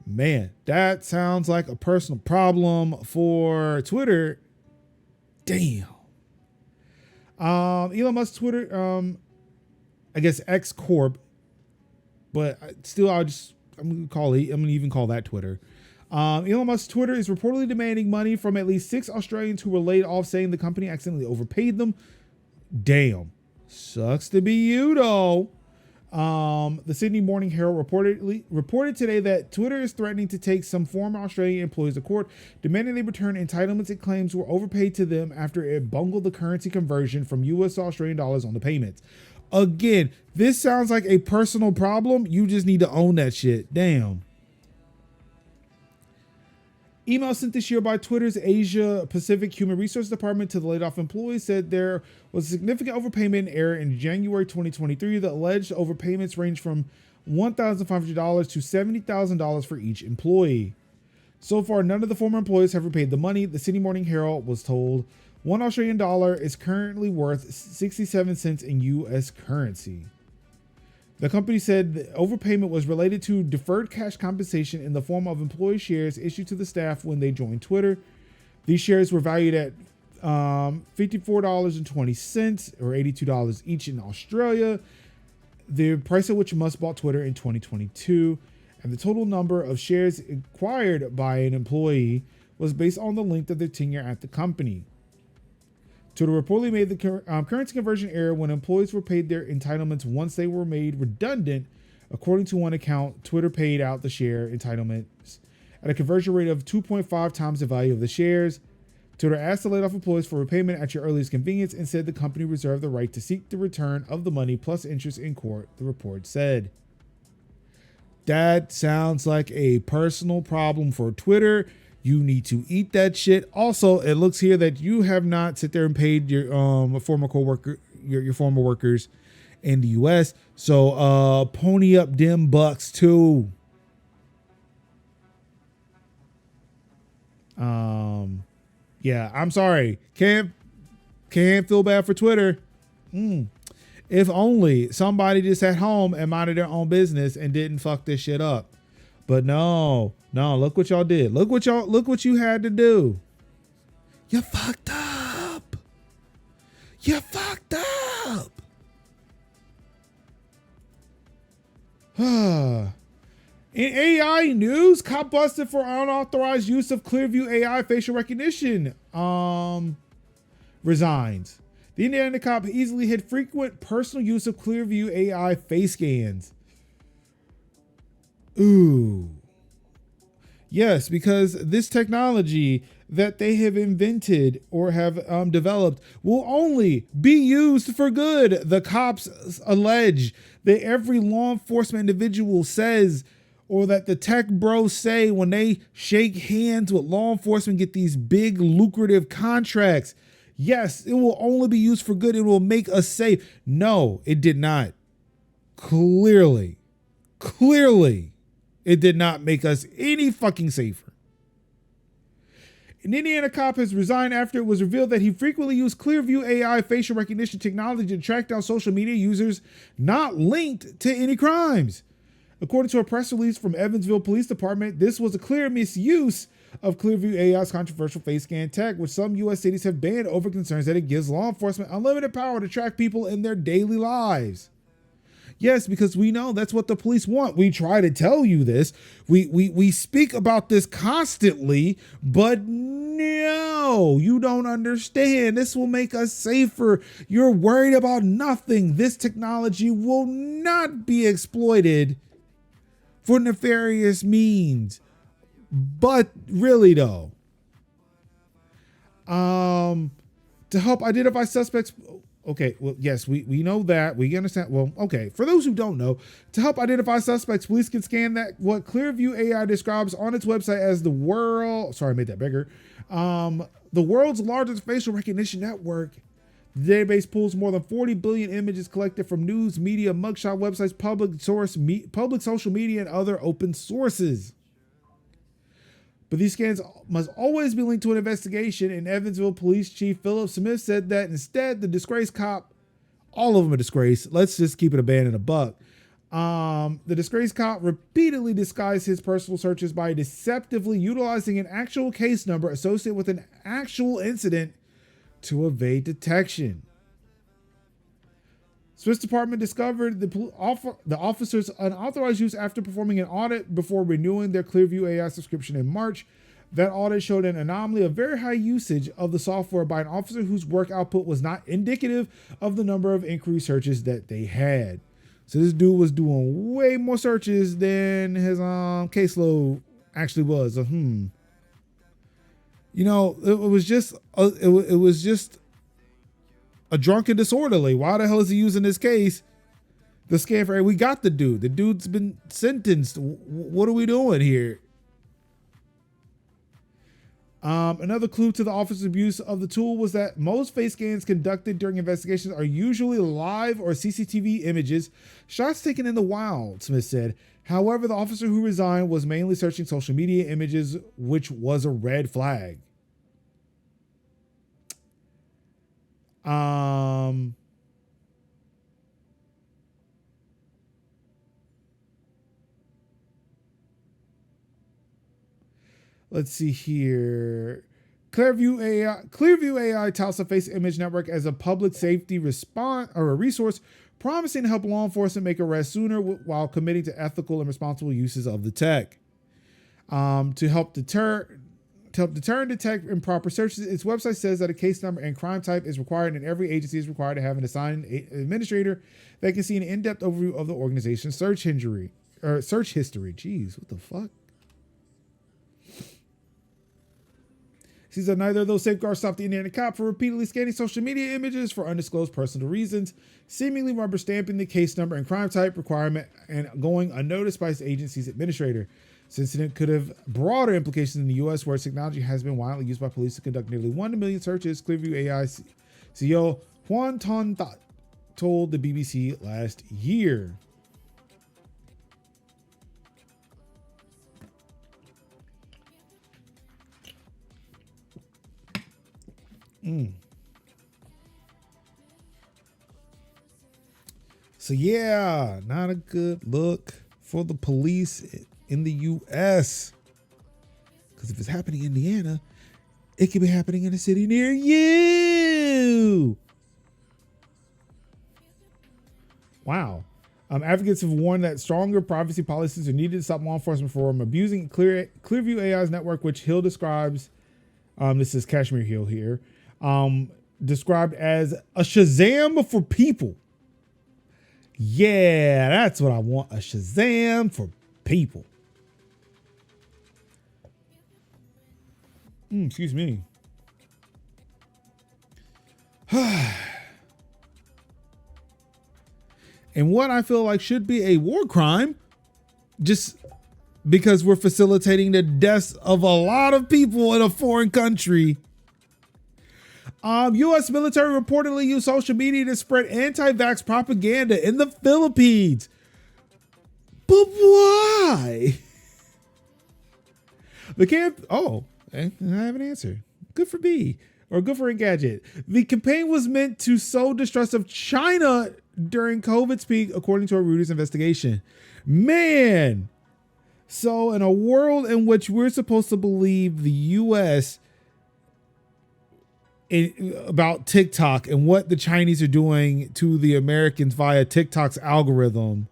Man, that sounds like a personal problem for Twitter. Damn. Elon Musk Twitter, I guess X Corp, but still, I'm gonna even call that Twitter. Elon Musk's Twitter is reportedly demanding money from at least 6 Australians who were laid off, saying the company accidentally overpaid them. Damn. Sucks to be you, though. The Sydney Morning Herald reported today that Twitter is threatening to take some former Australian employees to court, demanding they return entitlements it claims were overpaid to them after it bungled the currency conversion from US to Australian dollars on the payments. Again, this sounds like a personal problem. You just need to own that shit. Damn. Email sent this year by Twitter's Asia Pacific Human Resources Department to the laid off employees said there was a significant overpayment error in January 2023. The alleged overpayments range from $1,500 to $70,000 for each employee. So far, none of the former employees have repaid the money. The Sydney Morning Herald was told $1 Australian is currently worth 67 cents in US currency. The company said the overpayment was related to deferred cash compensation in the form of employee shares issued to the staff when they joined Twitter. These shares were valued at $54.20 or $82 each in Australia, the price at which Musk bought Twitter in 2022. And the total number of shares acquired by an employee was based on the length of their tenure at the company. Twitter reportedly made the currency conversion error when employees were paid their entitlements once they were made redundant. According to one account, Twitter paid out the share entitlements at a conversion rate of 2.5 times the value of the shares. Twitter asked the laid-off employees for repayment at your earliest convenience and said the company reserved the right to seek the return of the money plus interest in court, the report said. That sounds like a personal problem for Twitter. You need to eat that shit. Also, it looks here that you have not sit there and paid your former coworker, your former workers in the US. So pony up them bucks too. Yeah, I'm sorry. Can't feel bad for Twitter. If only somebody just at home and minded their own business and didn't fuck this shit up. But no, look what y'all did. Look what you had to do. You fucked up. You fucked up. In AI news, cop busted for unauthorized use of Clearview AI facial recognition. Resigns. The Indiana cop easily hid frequent personal use of Clearview AI face scans. Ooh. Yes, because this technology that they have invented or have developed will only be used for good. The cops allege that every law enforcement individual says, or that the tech bros say when they shake hands with law enforcement, get these big lucrative contracts. Yes, it will only be used for good. It will make us safe. No, it did not. Clearly, it did not make us any fucking safer. An Indiana cop has resigned after it was revealed that he frequently used Clearview AI facial recognition technology to track down social media users not linked to any crimes. According to a press release from Evansville Police Department, this was a clear misuse of Clearview AI's controversial face scan tech, which some U.S. cities have banned over concerns that it gives law enforcement unlimited power to track people in their daily lives. Yes, because we know that's what the police want. We try to tell you this. We speak about this constantly, but no, you don't understand. This will make us safer. You're worried about nothing. This technology will not be exploited for nefarious means. But really though, to help identify suspects. Okay, well, yes, we know that. We understand. Well, okay. For those who don't know, to help identify suspects, police can scan that what Clearview AI describes on its website as the world. Sorry, I made that bigger. The world's largest facial recognition network. The database pulls more than 40 billion images collected from news, media, mugshot websites, public social media, and other open sources. But these scans must always be linked to an investigation, and Evansville Police Chief Philip Smith said that instead the disgraced cop, all of them a disgrace, let's just keep it a band and a buck. The disgraced cop repeatedly disguised his personal searches by deceptively utilizing an actual case number associated with an actual incident to evade detection. Swiss department discovered the officers' unauthorized use after performing an audit before renewing their Clearview AI subscription in March. That audit showed an anomaly of very high usage of the software by an officer whose work output was not indicative of the number of inquiry searches that they had. So this dude was doing way more searches than his caseload actually was. You know, it was just a drunken disorderly. Why the hell is he using this case? The scam for, hey, we got the dude. The dude's been sentenced. What are we doing here? Another clue to the officer's abuse of the tool was that most face scans conducted during investigations are usually live or CCTV images, shots taken in the wild, Smith said. However, the officer who resigned was mainly searching social media images, which was a red flag. Let's see here. Clearview AI touts the face image network as a public safety response or a resource, promising to help law enforcement make arrests sooner while committing to ethical and responsible uses of the tech. To help deter and detect improper searches, its website says that a case number and crime type is required, and every agency is required to have an assigned administrator that can see an in-depth overview of the organization's search history. Jeez, what the fuck? Sees that neither of those safeguards stopped the Indiana cop from repeatedly scanning social media images for undisclosed personal reasons, seemingly rubber stamping the case number and crime type requirement and going unnoticed by his agency's administrator. This incident could have broader implications in the U.S., where technology has been widely used by police to conduct nearly 1 million searches, Clearview AI CEO Juan Ton That told the BBC last year. So yeah, not a good look for the police in the U.S. Because if it's happening in Indiana, it could be happening in a city near you. Wow. Advocates have warned that stronger privacy policies are needed to stop law enforcement from abusing Clearview AI's network, which Hill describes, this is Kashmir Hill here, described as a Shazam for people. Yeah, that's what I want. A Shazam for people. Excuse me. And what I feel like should be a war crime, just because we're facilitating the deaths of a lot of people in a foreign country. U.S. military reportedly used social media to spread anti-vax propaganda in the Philippines. But why? I have an answer. Good for me, or good for Engadget. The campaign was meant to sow distrust of China during COVID's peak, according to a Reuters investigation. Man. So in a world in which we're supposed to believe the U.S. about TikTok and what the Chinese are doing to the Americans via TikTok's algorithm,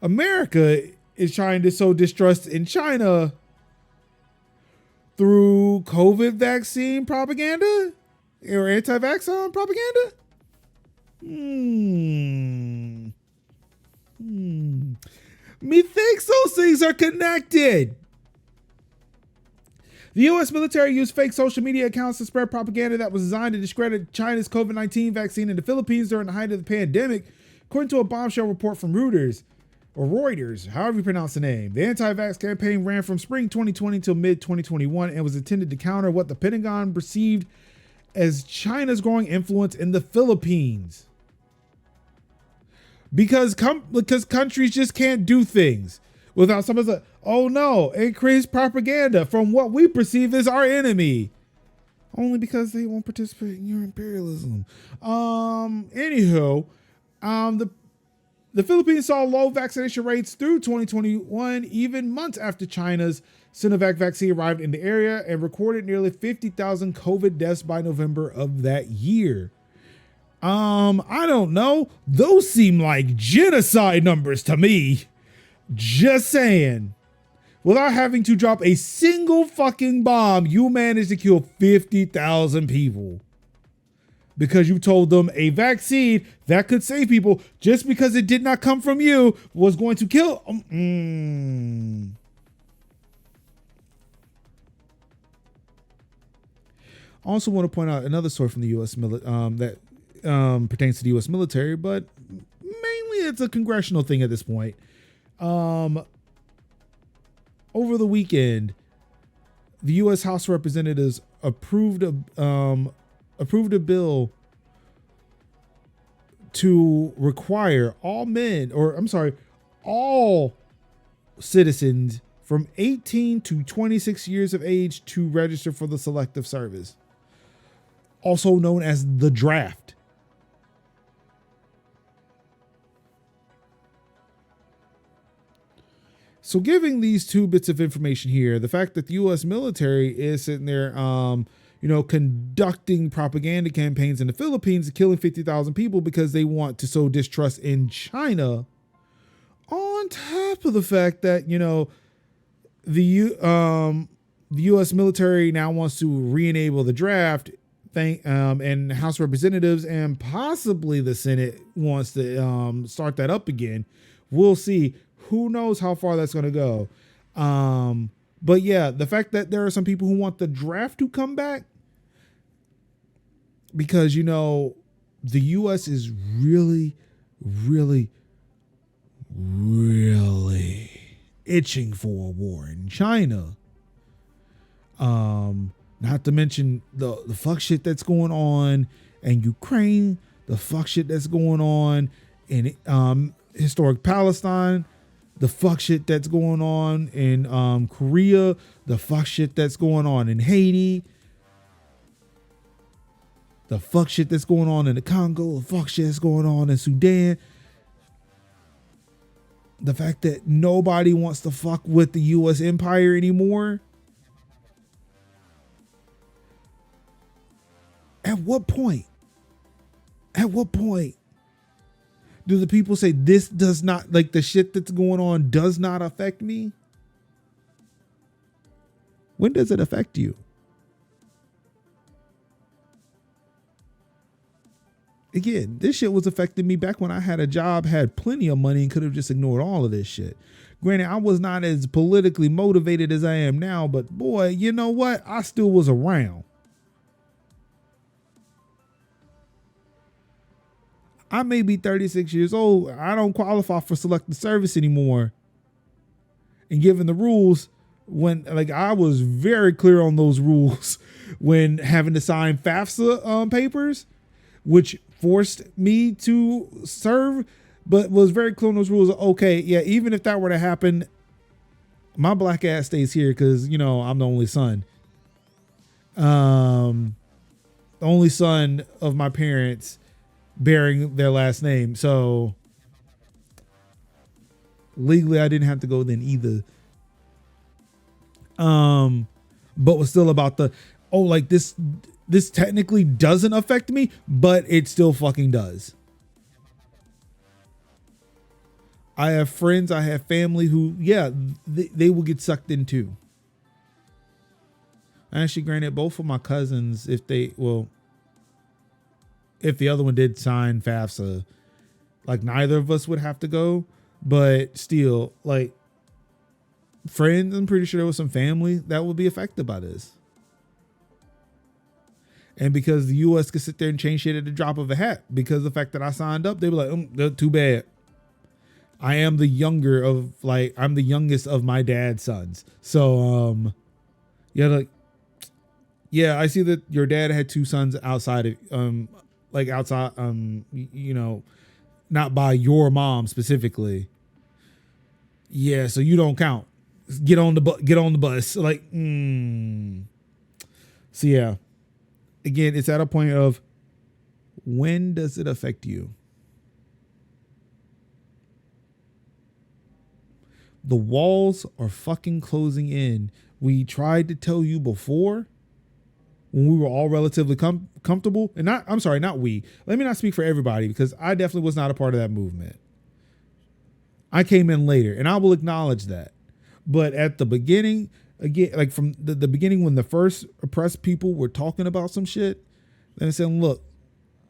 America is trying to sow distrust in China through COVID vaccine propaganda or anti-vaccine propaganda. Methinks those things are connected. The U.S. military used fake social media accounts to spread propaganda that was designed to discredit China's COVID-19 vaccine in the Philippines during the height of the pandemic, according to a bombshell report from Reuters, however you pronounce the name. The anti-vax campaign ran from spring 2020 till mid-2021 and was intended to counter what the Pentagon perceived as China's growing influence in the Philippines. Because countries just can't do things without someone saying, oh no, increased propaganda from what we perceive as our enemy. Only because they won't participate in your imperialism. The Philippines saw low vaccination rates through 2021, even months after China's Sinovac vaccine arrived in the area and recorded nearly 50,000 COVID deaths by November of that year. I don't know. Those seem like genocide numbers to me. Just saying. Without having to drop a single fucking bomb, you managed to kill 50,000 people. Because you told them a vaccine that could save people just because it did not come from you was going to kill. I also want to point out another story from the U.S. that pertains to the U.S. military, but mainly it's a congressional thing at this point. Over the weekend, the U.S. House of Representatives approved a bill to require all citizens from 18 to 26 years of age to register for the Selective Service, also known as the draft. So giving these two bits of information here, the fact that the U.S. military is sitting there, conducting propaganda campaigns in the Philippines and killing 50,000 people because they want to sow distrust in China, on top of the fact that, the U.S. military now wants to re-enable the draft, and House of Representatives and possibly the Senate wants to start that up again. We'll see. Who knows how far that's going to go. But yeah, the fact that there are some people who want the draft to come back because, the U.S. is really, really, really itching for a war in China. Not to mention the fuck shit that's going on in Ukraine, the fuck shit that's going on in historic Palestine, the fuck shit that's going on in Korea, the fuck shit that's going on in Haiti, the fuck shit that's going on in the Congo, the fuck shit that's going on in Sudan. The fact that nobody wants to fuck with the U.S. empire anymore. At what point do the people say this does not, like, the shit that's going on does not affect me? When does it affect you? Again, this shit was affecting me back when I had a job, had plenty of money, and could have just ignored all of this shit. Granted, I was not as politically motivated as I am now, but boy, you know what? I still was around. I may be 36 years old. I don't qualify for selective service anymore. And given the rules, I was very clear on those rules when having to sign FAFSA papers, which forced me to serve, but was very clear on those rules. Okay, yeah, even if that were to happen, my black ass stays here because, I'm the only son. The only son of my parents bearing their last name. So legally I didn't have to go then either. But was still about this technically doesn't affect me, but it still fucking does. I have friends, I have family who, they will get sucked in too. Actually, granted, both of my cousins, if the other one did sign FAFSA, neither of us would have to go, but still, friends, I'm pretty sure there was some family that would be affected by this. And because the U.S. could sit there and change shit at the drop of a hat, because of the fact that I signed up, they were like, too bad. I am the I'm the youngest of my dad's sons. So, I see that your dad had two sons outside of, not by your mom specifically. Yeah, so you don't count. Get on the bus. So yeah. Again, it's at a point of, when does it affect you? The walls are fucking closing in. we tried to tell you before when we were all relatively comfortable. And not we. Let me not speak for everybody because I definitely was not a part of that movement. I came in later and I will acknowledge that. But at the beginning, again, like from the beginning when the first oppressed people were talking about some shit, then I said, look,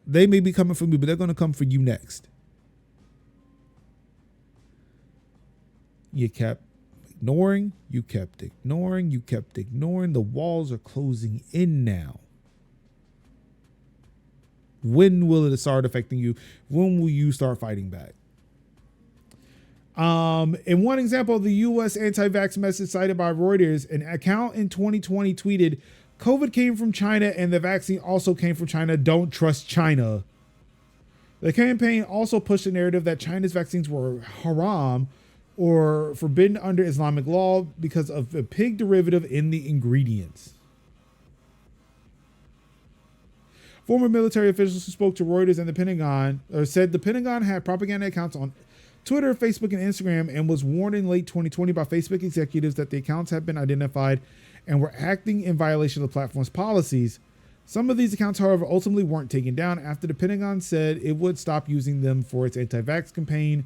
they may be coming for me, but they're going to come for you next. You kept ignoring, you kept ignoring, you kept ignoring. The walls are closing in now. When will it start affecting you? When will you start fighting back? In one example of the U.S. anti-vax message cited by Reuters, an account in 2020 tweeted, COVID came from China and the vaccine also came from China. Don't trust China. The campaign also pushed the narrative that China's vaccines were haram or forbidden under Islamic law because of a pig derivative in the ingredients. Former military officials who spoke to Reuters and the Pentagon said the Pentagon had propaganda accounts on Twitter, Facebook, and Instagram and was warned in late 2020 by Facebook executives that the accounts had been identified and were acting in violation of the platform's policies. Some of these accounts, however, ultimately weren't taken down after the Pentagon said it would stop using them for its anti-vax campaign.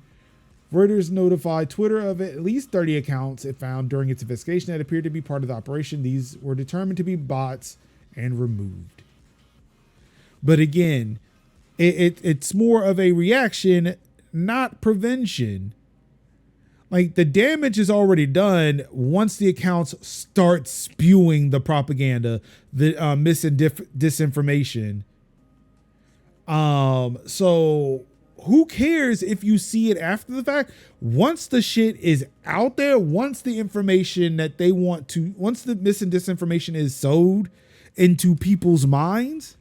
Reuters notified Twitter of at least 30 accounts it found during its investigation that appeared to be part of the operation. These were determined to be bots and removed. But again, it's more of a reaction, not prevention. Like the damage is already done once the accounts start spewing the propaganda, the mis and disinformation. So who cares if you see it after the fact? Once the shit is out there, once the information that they want to, once the mis and disinformation is sowed into people's minds,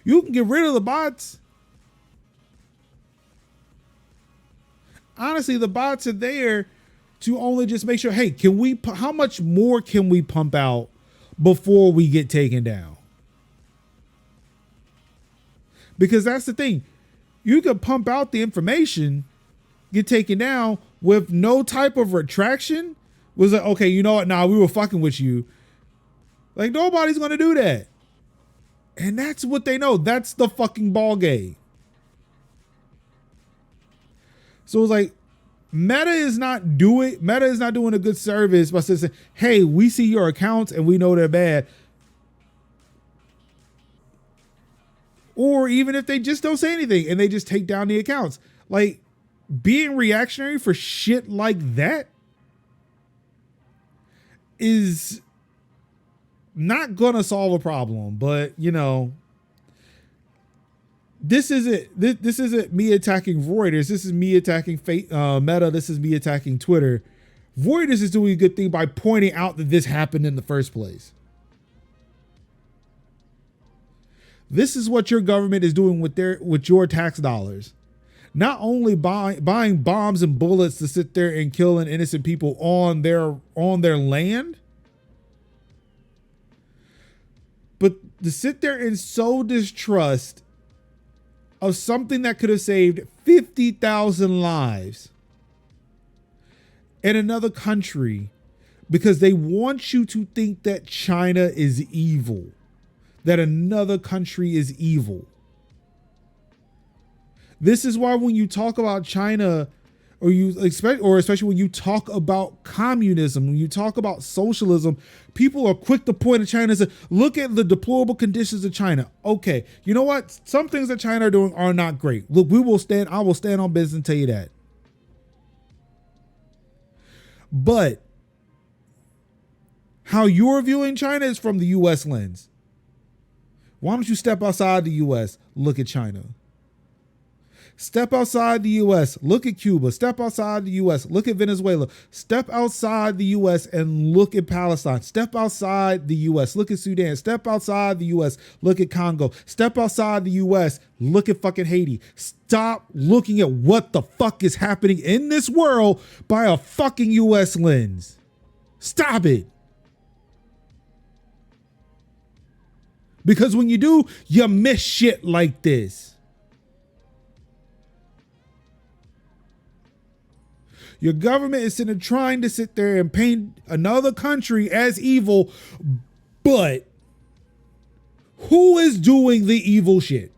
you can get rid of the bots. Honestly, the bots are there to only just make sure, hey, how much more can we pump out before we get taken down? Because that's the thing. You could pump out the information, get taken down with no type of retraction. Was like, okay, you know what? Nah, we were fucking with you. Like nobody's going to do that. And that's what they know. That's the fucking ball game. So it's like Meta is not doing a good service by saying, hey, we see your accounts and we know they're bad. Or even if they just don't say anything and they just take down the accounts. Like being reactionary for shit like that is not gonna solve a problem. But you know, this isn't me attacking Reuters. This is me attacking Meta. This is me attacking Twitter. Reuters is doing a good thing by pointing out that this happened in the first place. This is what your government is doing with your tax dollars. Not only buying bombs and bullets to sit there and killing innocent people on their land, but to sit there and sow distrust of something that could have saved 50,000 lives in another country because they want you to think that China is evil, that another country is evil. This is why when you talk about China, especially when you talk about communism, when you talk about socialism, people are quick to point at China and say, look at the deplorable conditions of China. Okay, you know what? Some things that China are doing are not great. Look, I will stand on business and tell you that. But how you're viewing China is from the US lens. Why don't you step outside the US, look at China? Step outside the US, look at Cuba. Step outside the US, look at Venezuela. Step outside the US and look at Palestine. Step outside the US, look at Sudan. Step outside the US, look at Congo. Step outside the US, look at fucking Haiti. Stop looking at what the fuck is happening in this world by a fucking US lens. Stop it. Because when you do, you miss shit like this. Your government is sitting trying to sit there and paint another country as evil, but who is doing the evil shit?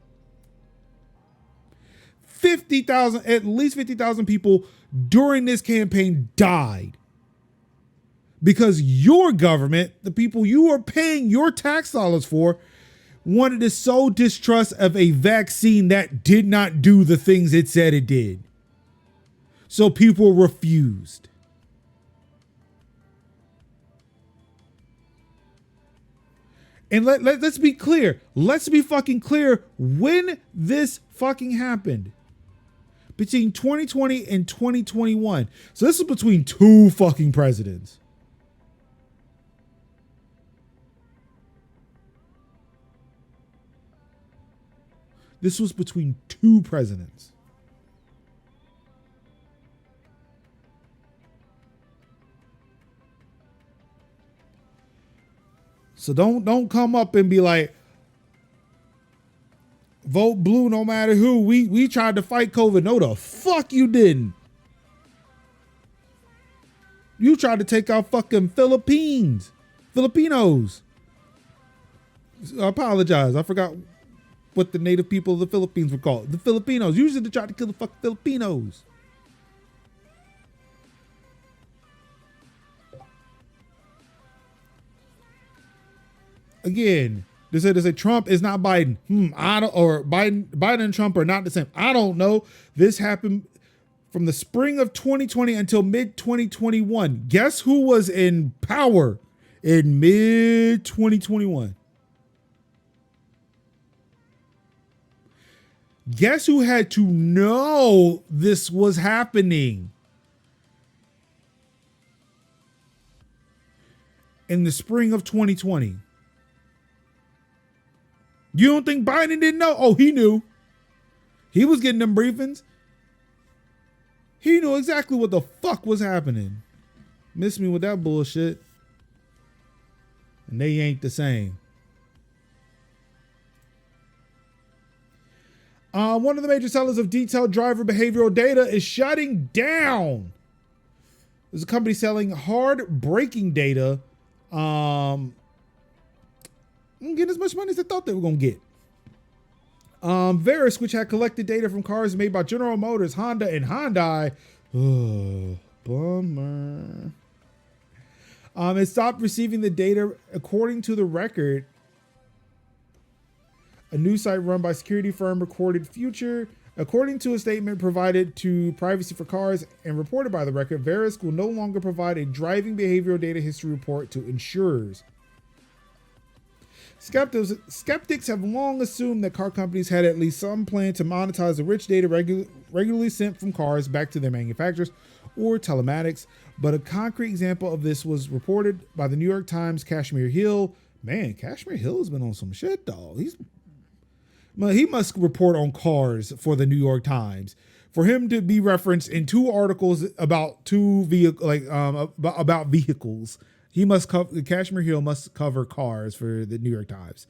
50,000, at least 50,000 people during this campaign died because your government, the people you are paying your tax dollars for, wanted to sow distrust of a vaccine that did not do the things it said it did. So people refused. And let's be clear. Let's be fucking clear when this fucking happened. Between 2020 and 2021. So this is between two fucking presidents. This was between two presidents. So don't come up and be like, vote blue no matter who. We tried to fight COVID. No, the fuck you didn't. You tried to take out fucking Filipinos. I apologize. I forgot what the native people of the Philippines were called. The Filipinos. Usually they tried to kill the fucking Filipinos. Again, they say Trump is not Biden. Biden and Trump are not the same. I don't know. This happened from the spring of 2020 until mid 2021. Guess who was in power in mid 2021? Guess who had to know this was happening? In the spring of 2020. You don't think Biden didn't know? Oh, he knew. He was getting them briefings. He knew exactly what the fuck was happening. Miss me with that bullshit. And they ain't the same. One of the major sellers of detailed driver behavioral data is shutting down. There's a company selling hard braking data. Get as much money as they thought they were going to get. Verge, which had collected data from cars made by General Motors, Honda, and Hyundai. Bummer. It stopped receiving the data according to the record. A news site run by security firm Recorded Future. According to a statement provided to Privacy for Cars and reported by the record, Verge will no longer provide a driving behavioral data history report to insurers. Skeptics have long assumed that car companies had at least some plan to monetize the rich data regularly sent from cars back to their manufacturers or telematics, but a concrete example of this was reported by the New York Times. Kashmir Hill. Man, Kashmir Hill has been on some shit, dog. He must report on cars for the New York Times. For him to be referenced in two articles about about vehicles. Kashmir Hill must cover cars for the New York Times,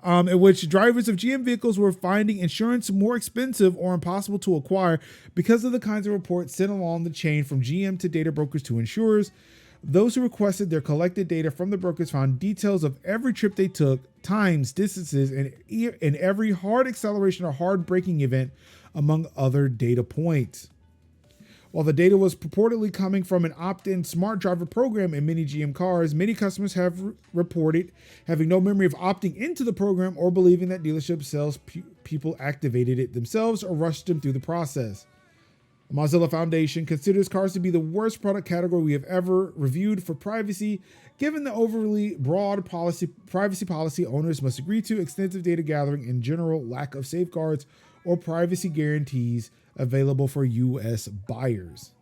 in which drivers of GM vehicles were finding insurance more expensive or impossible to acquire because of the kinds of reports sent along the chain from GM to data brokers to insurers. Those who requested their collected data from the brokers found details of every trip they took, times, distances, and every hard acceleration or hard braking event, among other data points. While the data was purportedly coming from an opt-in smart driver program in many GM cars, many customers have reported having no memory of opting into the program or believing that dealership sales people activated it themselves or rushed them through the process. The Mozilla Foundation considers cars to be the worst product category we have ever reviewed for privacy. Given the overly broad privacy policy owners must agree to, extensive data gathering, and general lack of safeguards or privacy guarantees available for U.S. buyers.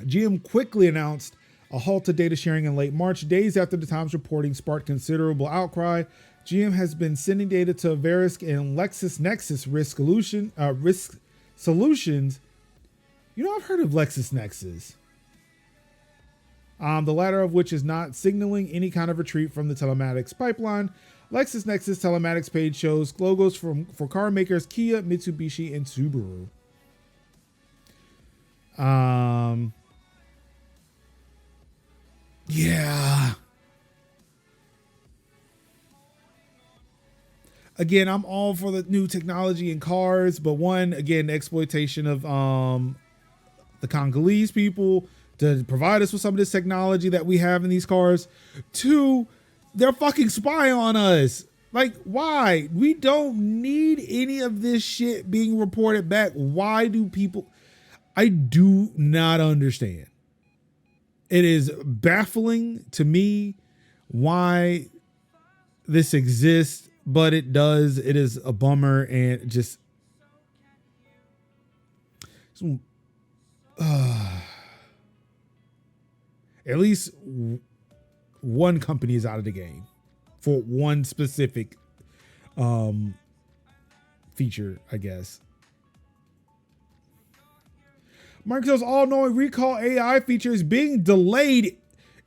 GM quickly announced a halt to data sharing in late March, days after the Times reporting sparked considerable outcry. GM has been sending data to Verisk and LexisNexis Risk Solutions. You know, I've heard of LexisNexis. The latter of which is not signaling any kind of retreat from the telematics pipeline. LexisNexis telematics page shows logos for car makers Kia, Mitsubishi, and Subaru. Yeah. Again, I'm all for the new technology in cars, but one, again, the exploitation of the Congolese people to provide us with some of this technology that we have in these cars. Two, they're fucking spying on us. Like, why? We don't need any of this shit being reported back. Why do people? I do not understand. It is baffling to me why this exists, but it does. It is a bummer, and just at least one company is out of the game for one specific feature, I guess. Microsoft's all-knowing recall AI feature is being delayed,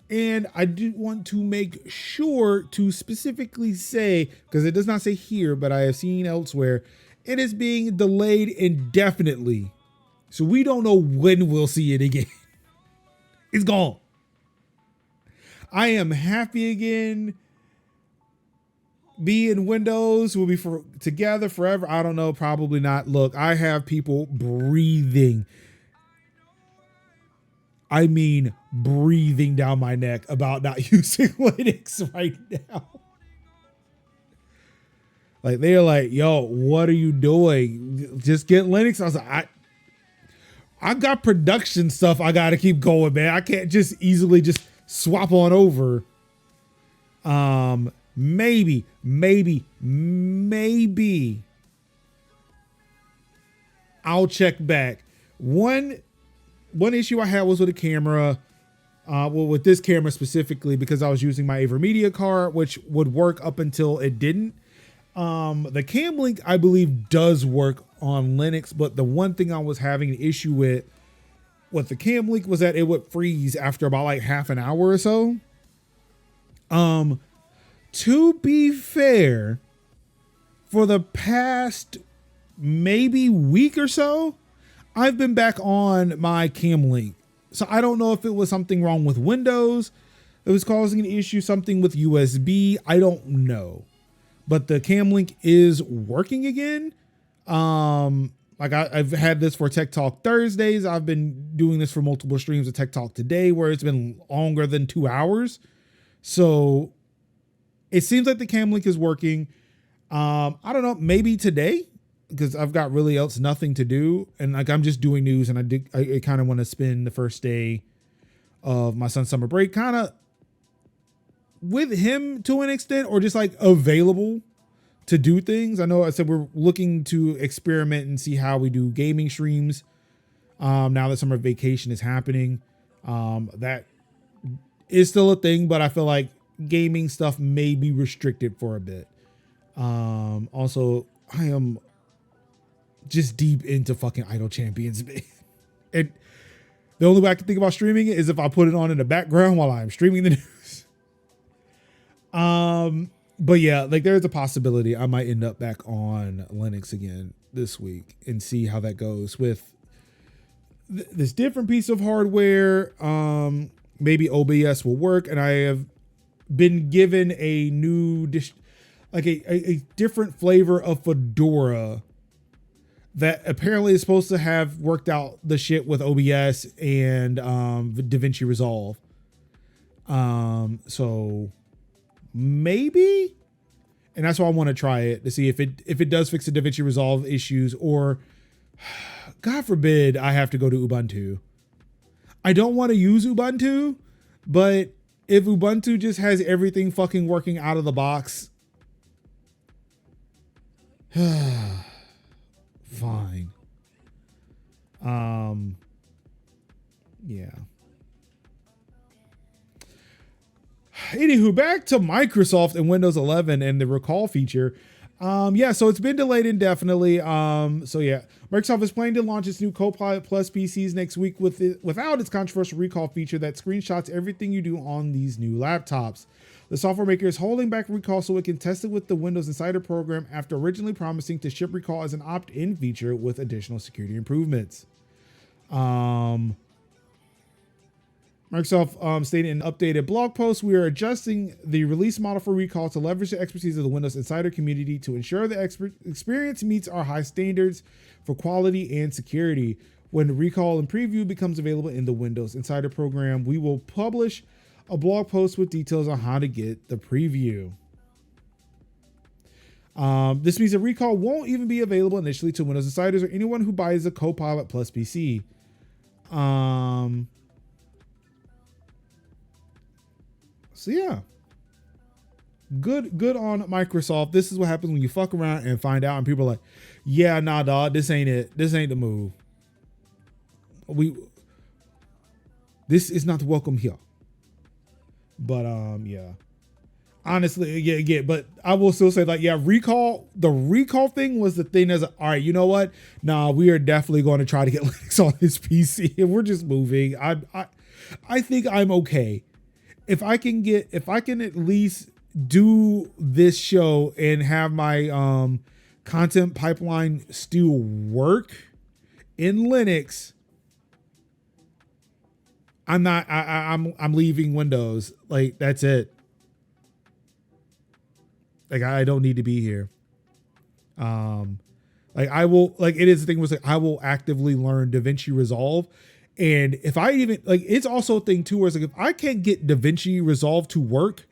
and I do want to make sure to specifically say, because it does not say here, but I have seen elsewhere, it is being delayed indefinitely. So we don't know when we'll see it again. It's gone. I am happy again. Me and Windows will be together forever. I don't know, probably not. Look, I have people breathing. I mean, breathing down my neck about not using Linux right now. Like, they're like, yo, what are you doing? Just get Linux. I was like, I got production stuff I got to keep going, man. I can't just easily just swap on over. Maybe I'll check back. One issue I had was with a camera, with this camera specifically, because I was using my AverMedia card, which would work up until it didn't. The Cam Link, I believe, does work on Linux, but the one thing I was having an issue with the Cam Link was that it would freeze after about like half an hour or so. To be fair, for the past maybe week or so, I've been back on my Cam Link. So I don't know if it was something wrong with Windows that was causing an issue, something with USB. I don't know. But the Cam Link is working again. Like I've had this for Tech Talk Thursdays. I've been doing this for multiple streams of Tech Talk today, where it's been longer than 2 hours. So it seems like the Cam Link is working. I don't know, maybe today, because I've got really nothing to do. And like, I'm just doing news, and I kind of want to spend the first day of my son's summer break kind of with him to an extent, or just like available to do things. I know I said we're looking to experiment and see how we do gaming streams. Now that summer vacation is happening, that is still a thing, but I feel like gaming stuff may be restricted for a bit. Also, I am just deep into fucking Idle Champions. And the only way I can think about streaming it is if I put it on in the background while I'm streaming the news. But yeah, like there's a possibility I might end up back on Linux again this week and see how that goes with this different piece of hardware. Maybe OBS will work, and I have been given a new a different flavor of Fedora that apparently is supposed to have worked out the shit with OBS and DaVinci Resolve. So maybe, and that's why I want to try it to see if it does fix the DaVinci Resolve issues, or God forbid I have to go to Ubuntu. I don't want to use Ubuntu, but if Ubuntu just has everything fucking working out of the box, fine. Yeah. Anywho, back to Microsoft and Windows 11 and the recall feature. Yeah, so it's been delayed indefinitely. So yeah, Microsoft is planning to launch its new Copilot Plus PCs next week without its controversial recall feature that screenshots everything you do on these new laptops. The software maker is holding back recall so it can test it with the Windows Insider program after originally promising to ship recall as an opt-in feature with additional security improvements. Microsoft stated in an updated blog post, we are adjusting the release model for recall to leverage the expertise of the Windows Insider community to ensure the experience meets our high standards for quality and security. When recall and preview becomes available in the Windows Insider program, we will publish a blog post with details on how to get the preview. This means a recall won't even be available initially to Windows Insiders or anyone who buys a Copilot Plus PC. So yeah, good on Microsoft. This is what happens when you fuck around and find out, and people are like, "Yeah, nah, dog, this ain't it. This ain't the move. This is not welcome here." But yeah, honestly, yeah. But I will still say, like, yeah, recall. The recall thing was the thing that's all right. You know what? Nah, we are definitely going to try to get Linux on this PC, and we're just moving. I think I'm okay. If I can at least do this show and have my content pipeline still work in Linux, I'm leaving Windows. Like, that's it. Like, I don't need to be here. Like, I will, like, it is the thing was like I will actively learn DaVinci Resolve. And if I even, like, it's also a thing too where it's like, if I can't get DaVinci Resolve to work,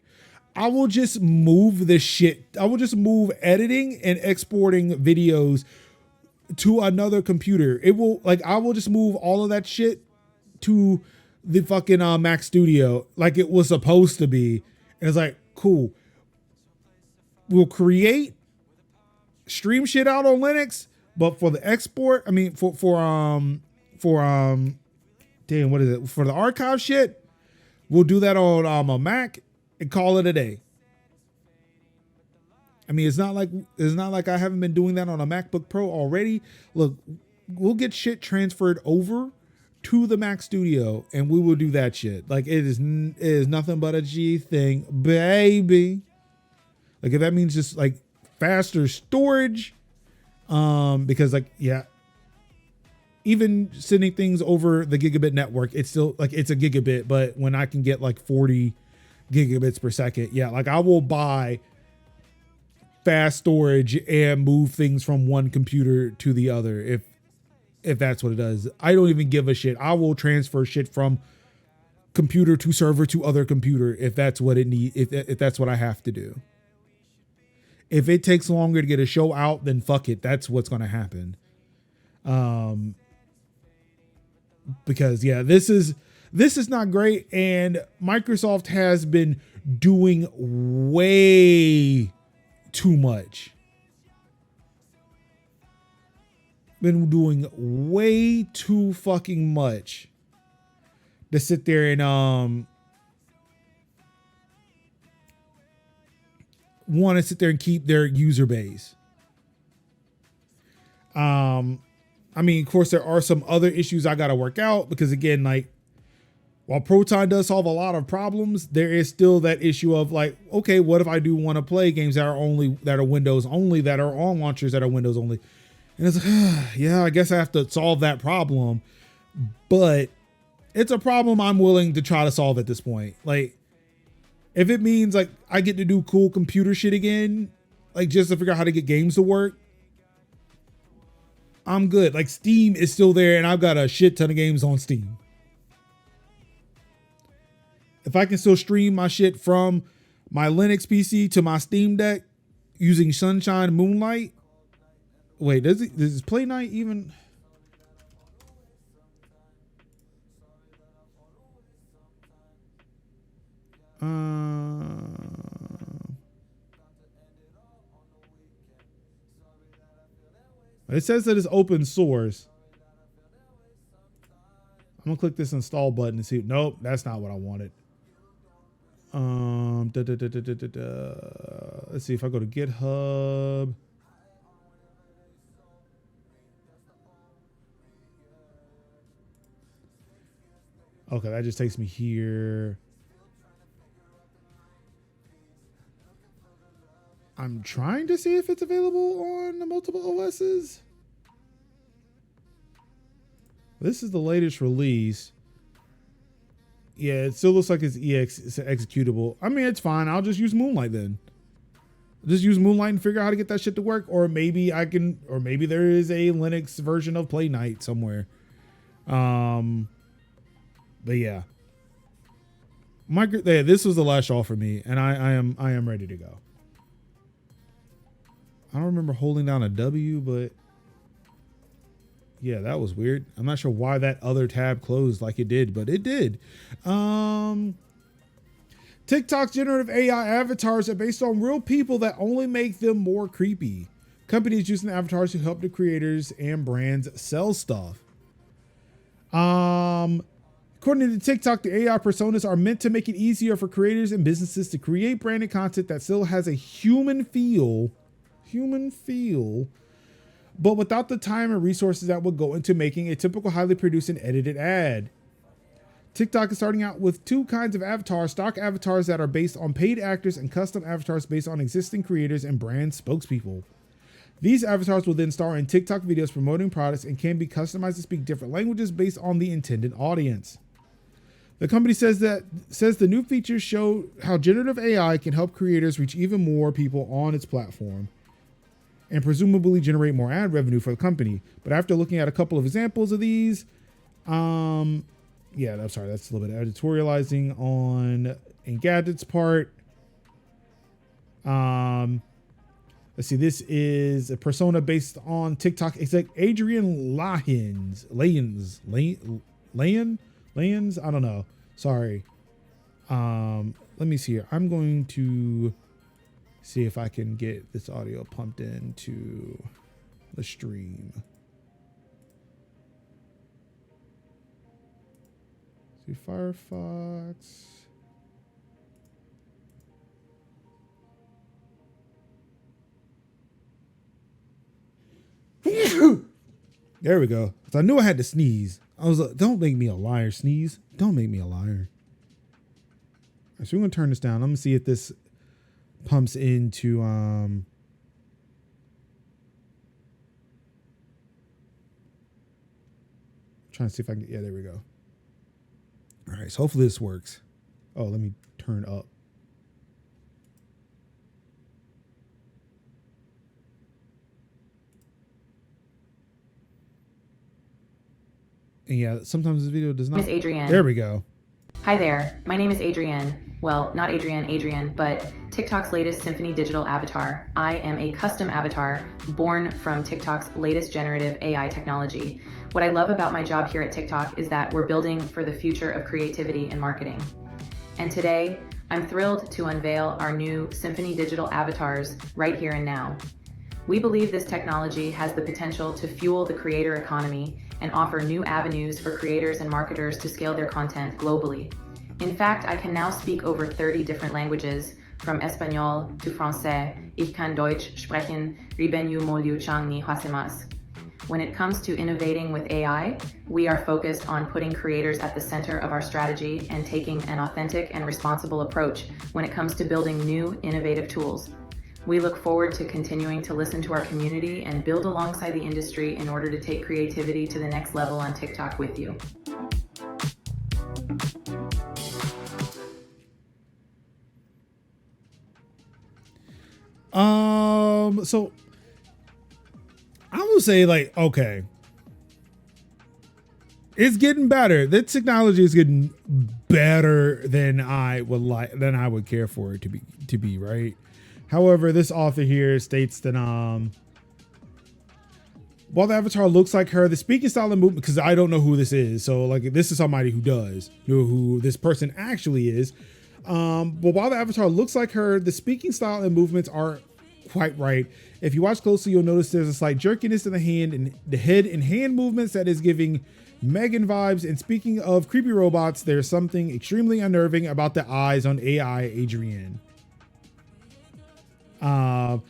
I will just move this shit. I will just move editing and exporting videos to another computer. It will, like, I will just move all of that shit to the fucking Mac Studio like it was supposed to be. And it's like, cool. We'll stream shit out on Linux, but for the export, I mean, for damn, what is it? For the archive shit, we'll do that on a Mac and call it a day. I mean, it's not like I haven't been doing that on a MacBook Pro already. Look, we'll get shit transferred over to the Mac Studio and we will do that shit. Like, it is nothing but a G thing, baby. Like, if that means just like faster storage, because like, yeah, even sending things over the gigabit network, it's still like, it's a gigabit, but when I can get like 40 gigabits per second, yeah, like I will buy fast storage and move things from one computer to the other if that's what it does. I don't even give a shit. I will transfer shit from computer to server to other computer if that's what it needs, if that's what I have to do. If it takes longer to get a show out, then fuck it. That's what's going to happen. Because yeah, this is not great. And Microsoft has been doing way too much. Been doing way too fucking much to sit there and want to sit there and keep their user base. I mean, of course, there are some other issues I got to work out because, again, like, while Proton does solve a lot of problems, there is still that issue of like, okay, what if I do want to play games that are Windows only, that are on launchers that are Windows only? And it's like, yeah, I guess I have to solve that problem, but it's a problem I'm willing to try to solve at this point. Like, if it means like I get to do cool computer shit again, like just to figure out how to get games to work, I'm good. Like, Steam is still there and I've got a shit ton of games on Steam. If I can still stream my shit from my Linux PC to my Steam Deck using Sunshine Moonlight. Wait, does Play Night even? It says that it's open source. I'm gonna click this install button and see. Nope, that's not what I wanted. Let's see if I go to GitHub. Okay, that just takes me here. I'm trying to see if it's available on the multiple OSs. This is the latest release. Yeah, it still looks like it's executable. I mean, it's fine. I'll just use Moonlight then. Just use Moonlight and figure out how to get that shit to work. Or maybe I can, or maybe there is a Linux version of Play Night somewhere. But yeah. This was the last straw for me, and I am ready to go. I don't remember holding down a W, but yeah, that was weird. I'm not sure why that other tab closed like it did, but it did. TikTok's generative AI avatars are based on real people that only make them more creepy. Companies using the avatars to help the creators and brands sell stuff. According to TikTok, the AI personas are meant to make it easier for creators and businesses to create branded content that still has a human feel, but without the time and resources that would go into making a typical highly produced and edited ad. TikTok is starting out with two kinds of avatars: stock avatars that are based on paid actors and custom avatars based on existing creators and brand spokespeople. These avatars will then star in TikTok videos promoting products and can be customized to speak different languages based on the intended audience. The company says the new features show how generative AI can help creators reach even more people on its platform and presumably generate more ad revenue for the company. But after looking at a couple of examples of these, yeah, I'm sorry, that's a little bit of editorializing on Engadget's part. Let's see, this is a persona based on TikTok exec Adrian Lyons. I don't know. Sorry. Let me see here. I'm going to see if I can get this audio pumped into the stream. See, Firefox. There we go. So I knew I had to sneeze. I was like, don't make me a liar, sneeze. Don't make me a liar. All right, so we're going to turn this down. I'm going to see if this pumps into trying to see if I can, yeah, there we go. All right, so hopefully this works. Oh, let me turn up. And yeah, sometimes this video does not. Miss Adrienne. There we go. Hi there, my name is Adrienne. Well, not Adrienne, but TikTok's latest Symphony digital avatar. I am a custom avatar born from TikTok's latest generative AI technology. What I love about my job here at TikTok is that we're building for the future of creativity and marketing. And today, I'm thrilled to unveil our new Symphony digital avatars right here and now. We believe this technology has the potential to fuel the creator economy and offer new avenues for creators and marketers to scale their content globally. In fact, I can now speak over 30 different languages, from Espanol to Francais. Ich kann Deutsch sprechen, ribenyu molyu chang ni hasimas. When it comes to innovating with AI, we are focused on putting creators at the center of our strategy and taking an authentic and responsible approach when it comes to building new, innovative tools. We look forward to continuing to listen to our community and build alongside the industry in order to take creativity to the next level on TikTok with you. So I would say, like, okay, it's getting better. The technology is getting better than I would care for it to be, right? However, this author here states that while the avatar looks like her, the speaking style and movement, because I don't know who this is, so like this is somebody who does know who this person actually is. But while the avatar looks like her, the speaking style and movements are quite right. If you watch closely, you'll notice there's a slight jerkiness in the hand and the head and hand movements that is giving Megan vibes. And speaking of creepy robots, there's something extremely unnerving about the eyes on AI Adrienne. Now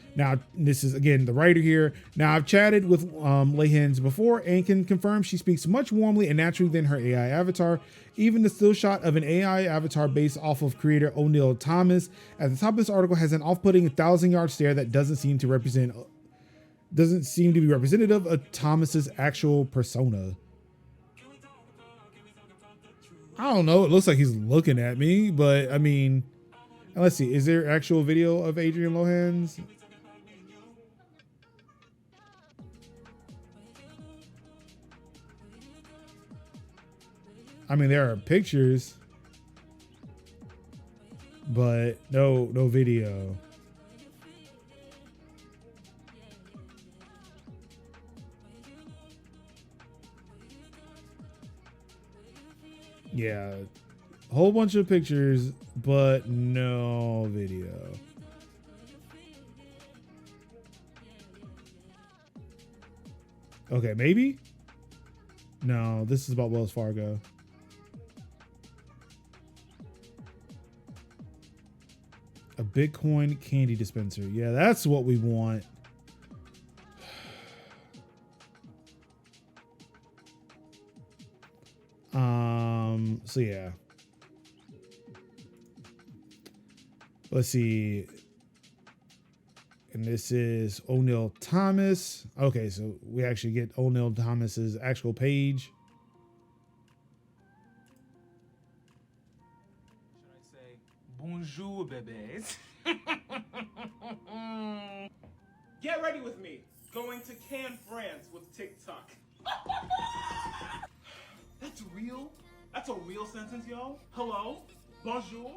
this is again the writer here. Now I've chatted with Lehans before and can confirm she speaks much warmly and naturally than her AI avatar. Even the still shot of an AI avatar based off of creator O'Neill Thomas at the top of this article has an off-putting 1,000-yard stare that doesn't seem to be representative of Thomas's actual persona. I don't know. It looks like he's looking at me, but I mean, let's see. Is there actual video of Adrienne Lohans? I mean, there are pictures, but no video. Yeah, a whole bunch of pictures, but no video. Okay, maybe? No, this is about Wells Fargo. A Bitcoin candy dispenser. Yeah, that's what we want. So yeah. Let's see. And this is O'Neill Thomas. Okay, so we actually get O'Neill Thomas's actual page. Should I say bonjour, bébés? Get ready with me. Going to Cannes, France with TikTok. That's real? That's a real sentence, yo? Hello? Bonjour?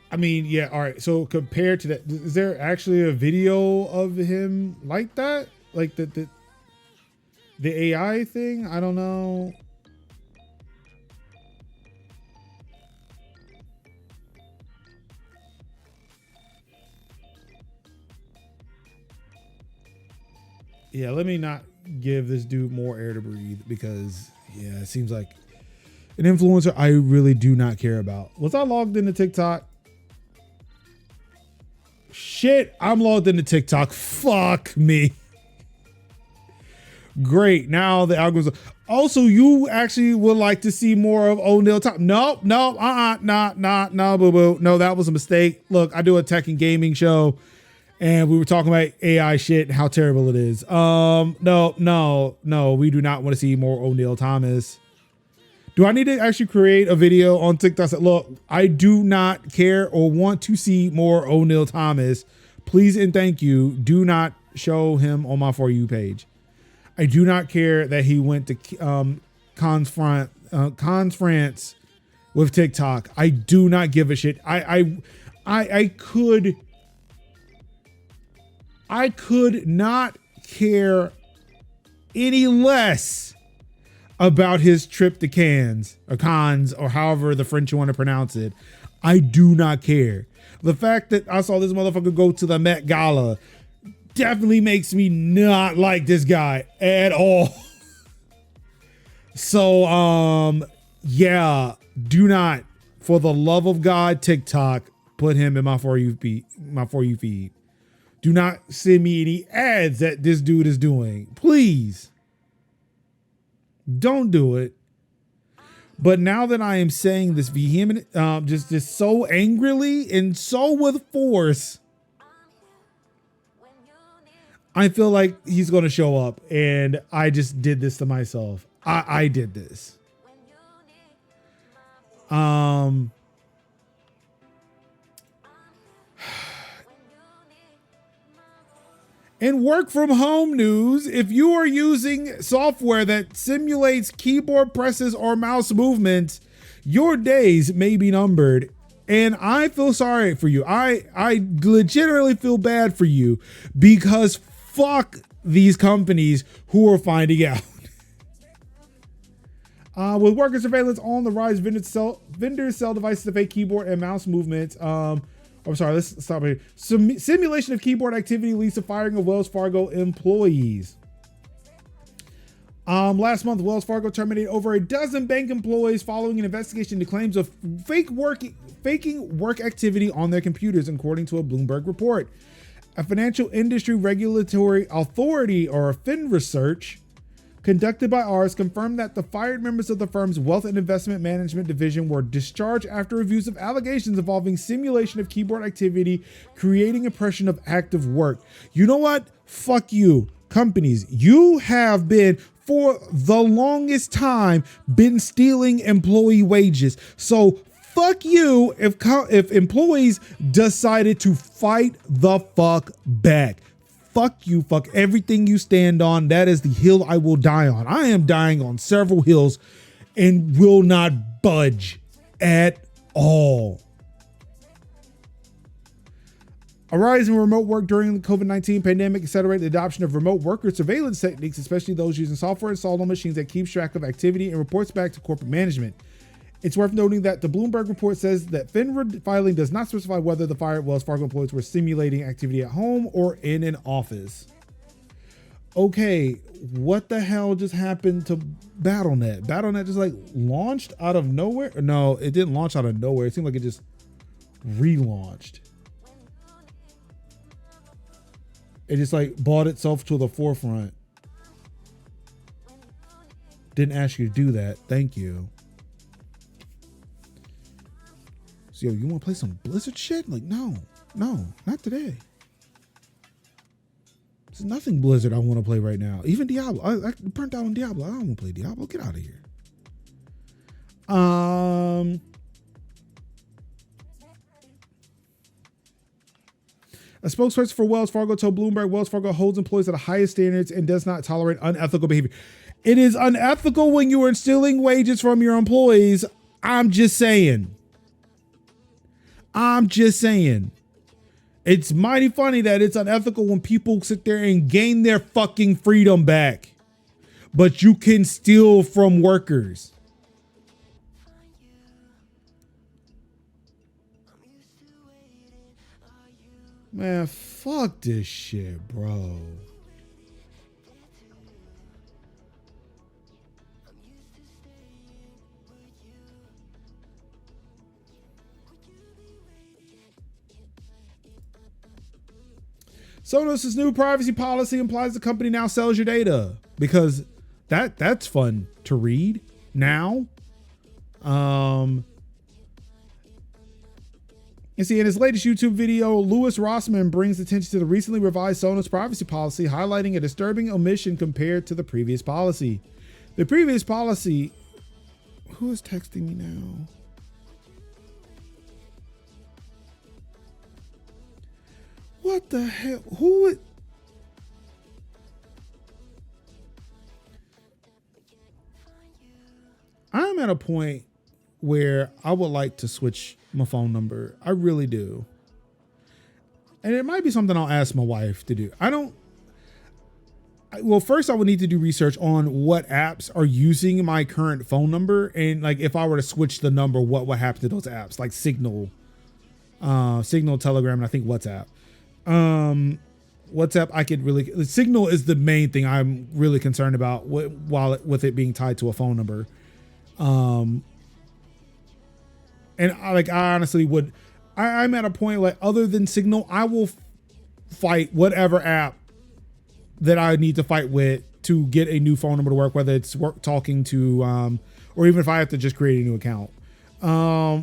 I mean, yeah, all right. So compared to that, is there actually a video of him like that? Like the AI thing? I don't know. Yeah, let me not give this dude more air to breathe because, yeah, it seems like an influencer I really do not care about. Was I logged into TikTok? Shit, I'm logged into TikTok. Fuck me. Great. Now the algorithm. Also, you actually would like to see more of O'Neill Thomas. No, boo boo. No, that was a mistake. Look, I do a tech and gaming show. And we were talking about AI shit and how terrible it is. No, we do not want to see more O'Neill Thomas. Do I need to actually create a video on TikTok that, look, I do not care or want to see more O'Neill Thomas. Please and thank you. Do not show him on my For You page. I do not care that he went to Cannes, France with TikTok. I do not give a shit. I could not care any less about his trip to Cannes or however the French want to pronounce it. I do not care. The fact that I saw this motherfucker go to the Met Gala definitely makes me not like this guy at all. So, yeah, do not, for the love of God, TikTok, put him in my For You feed. Do not send me any ads that this dude is doing. Please. Don't do it. But now that I am saying this vehement, just so angrily and so with force, I feel like he's going to show up, and I just did this to myself. I did this. In work from home news, if you are using software that simulates keyboard presses or mouse movements, your days may be numbered. And I feel sorry for you. I legitimately feel bad for you because fuck these companies who are finding out. With worker surveillance on the rise, vendors sell devices to fake keyboard and mouse movements. I'm sorry, let's stop here. Simulation of keyboard activity leads to firing of Wells Fargo employees. Last month, Wells Fargo terminated over a dozen bank employees following an investigation into claims of faking work activity on their computers, according to a Bloomberg report. A financial industry regulatory authority, or FinResearch, conducted by Ars, confirmed that the fired members of the firm's wealth and investment management division were discharged after reviews of allegations involving simulation of keyboard activity, creating impression of active work. You know what? Fuck you, companies. You have been, for the longest time, been stealing employee wages. So fuck you if employees decided to fight the fuck back. Fuck you, fuck everything you stand on. That is the hill I will die on. I am dying on several hills and will not budge at all. A rise in remote work during the COVID-19 pandemic accelerated the adoption of remote worker surveillance techniques, especially those using software installed on machines that keeps track of activity and reports back to corporate management. It's worth noting that the Bloomberg report says that FINRA filing does not specify whether the fired Wells Fargo employees were simulating activity at home or in an office. Okay, what the hell just happened to BattleNet? BattleNet just like launched out of nowhere? No, it didn't launch out of nowhere. It seemed like it just relaunched. It just like brought itself to the forefront. Didn't ask you to do that. Thank you. So, yo, you want to play some Blizzard shit? Like, no, not today. There's nothing Blizzard I want to play right now. Even Diablo. I burnt out on Diablo. I don't want to play Diablo. Get out of here. A spokesperson for Wells Fargo told Bloomberg Wells Fargo holds employees to the highest standards and does not tolerate unethical behavior. It is unethical when you are stealing wages from your employees. I'm just saying. It's mighty funny that it's unethical when people sit there and gain their fucking freedom back, but you can steal from workers. Man, fuck this shit, bro. Sonos' new privacy policy implies the company now sells your data, because that's fun to read now. You see, in his latest YouTube video, Louis Rossman brings attention to the recently revised Sonos privacy policy, highlighting a disturbing omission compared to the previous policy. The previous policy, who is texting me now? What the hell? Who would? I'm at a point where I would like to switch my phone number. I really do. And it might be something I'll ask my wife to do. Well, first I would need to do research on what apps are using my current phone number. And like, if I were to switch the number, what would happen to those apps? Like Signal, Telegram, and I think WhatsApp. WhatsApp, I could really, Signal is the main thing I'm really concerned about with it being tied to a phone number. And I honestly would, I'm at a point like, other than Signal, I will fight whatever app that I need to fight with to get a new phone number to work, whether it's talking to, or even if I have to just create a new account,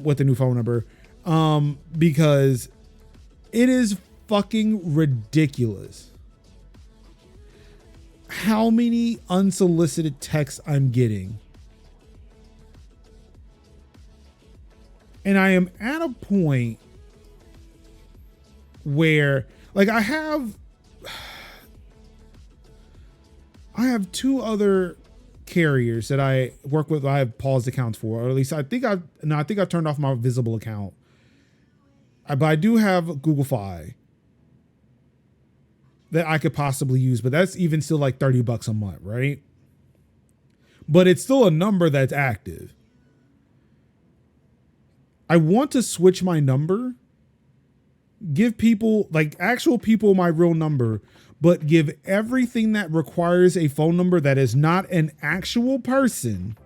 with a new phone number, because it is fucking ridiculous how many unsolicited texts I'm getting. And I am at a point where, like, I have two other carriers that I work with. I have paused accounts for, or at least I think I've turned off my visible account. But I do have Google Fi that I could possibly use, but that's even still like $30 a month, right? But it's still a number that's active. I want to switch my number give people, like actual people, my real number, but give everything that requires a phone number that is not an actual person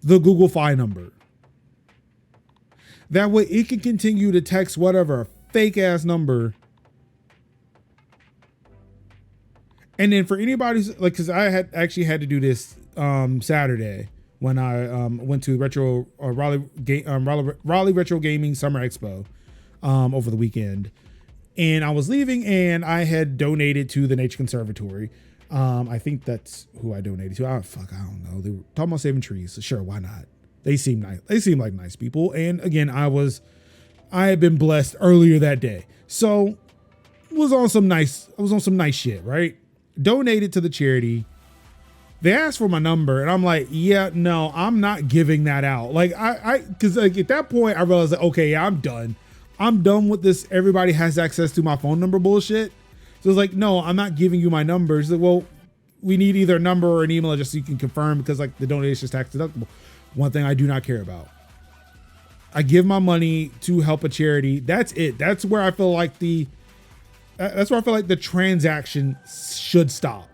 the Google Fi number. That way it can continue to text whatever fake ass number. And then for anybody, like, cause I had actually had to do this Saturday when I went to Raleigh Retro Gaming Summer Expo over the weekend. And I was leaving and I had donated to the Nature Conservatory. I think that's who I donated to. I don't know. They were talking about saving trees. So sure, why not? They seem nice. They seem like nice people. And again, I had been blessed earlier that day. So I was on some nice shit, right? Donated to the charity. They asked for my number and I'm like, yeah, no, I'm not giving that out. Like cause like at that point I realized that, okay, yeah, I'm done. I'm done with this. Everybody has access to my phone number bullshit. So it's like, no, I'm not giving you my numbers. Like, well, we need either a number or an email address so you can confirm, because like the donation is tax deductible. One thing I do not care about. I give my money to help a charity. That's it. That's where I feel like the transaction should stop.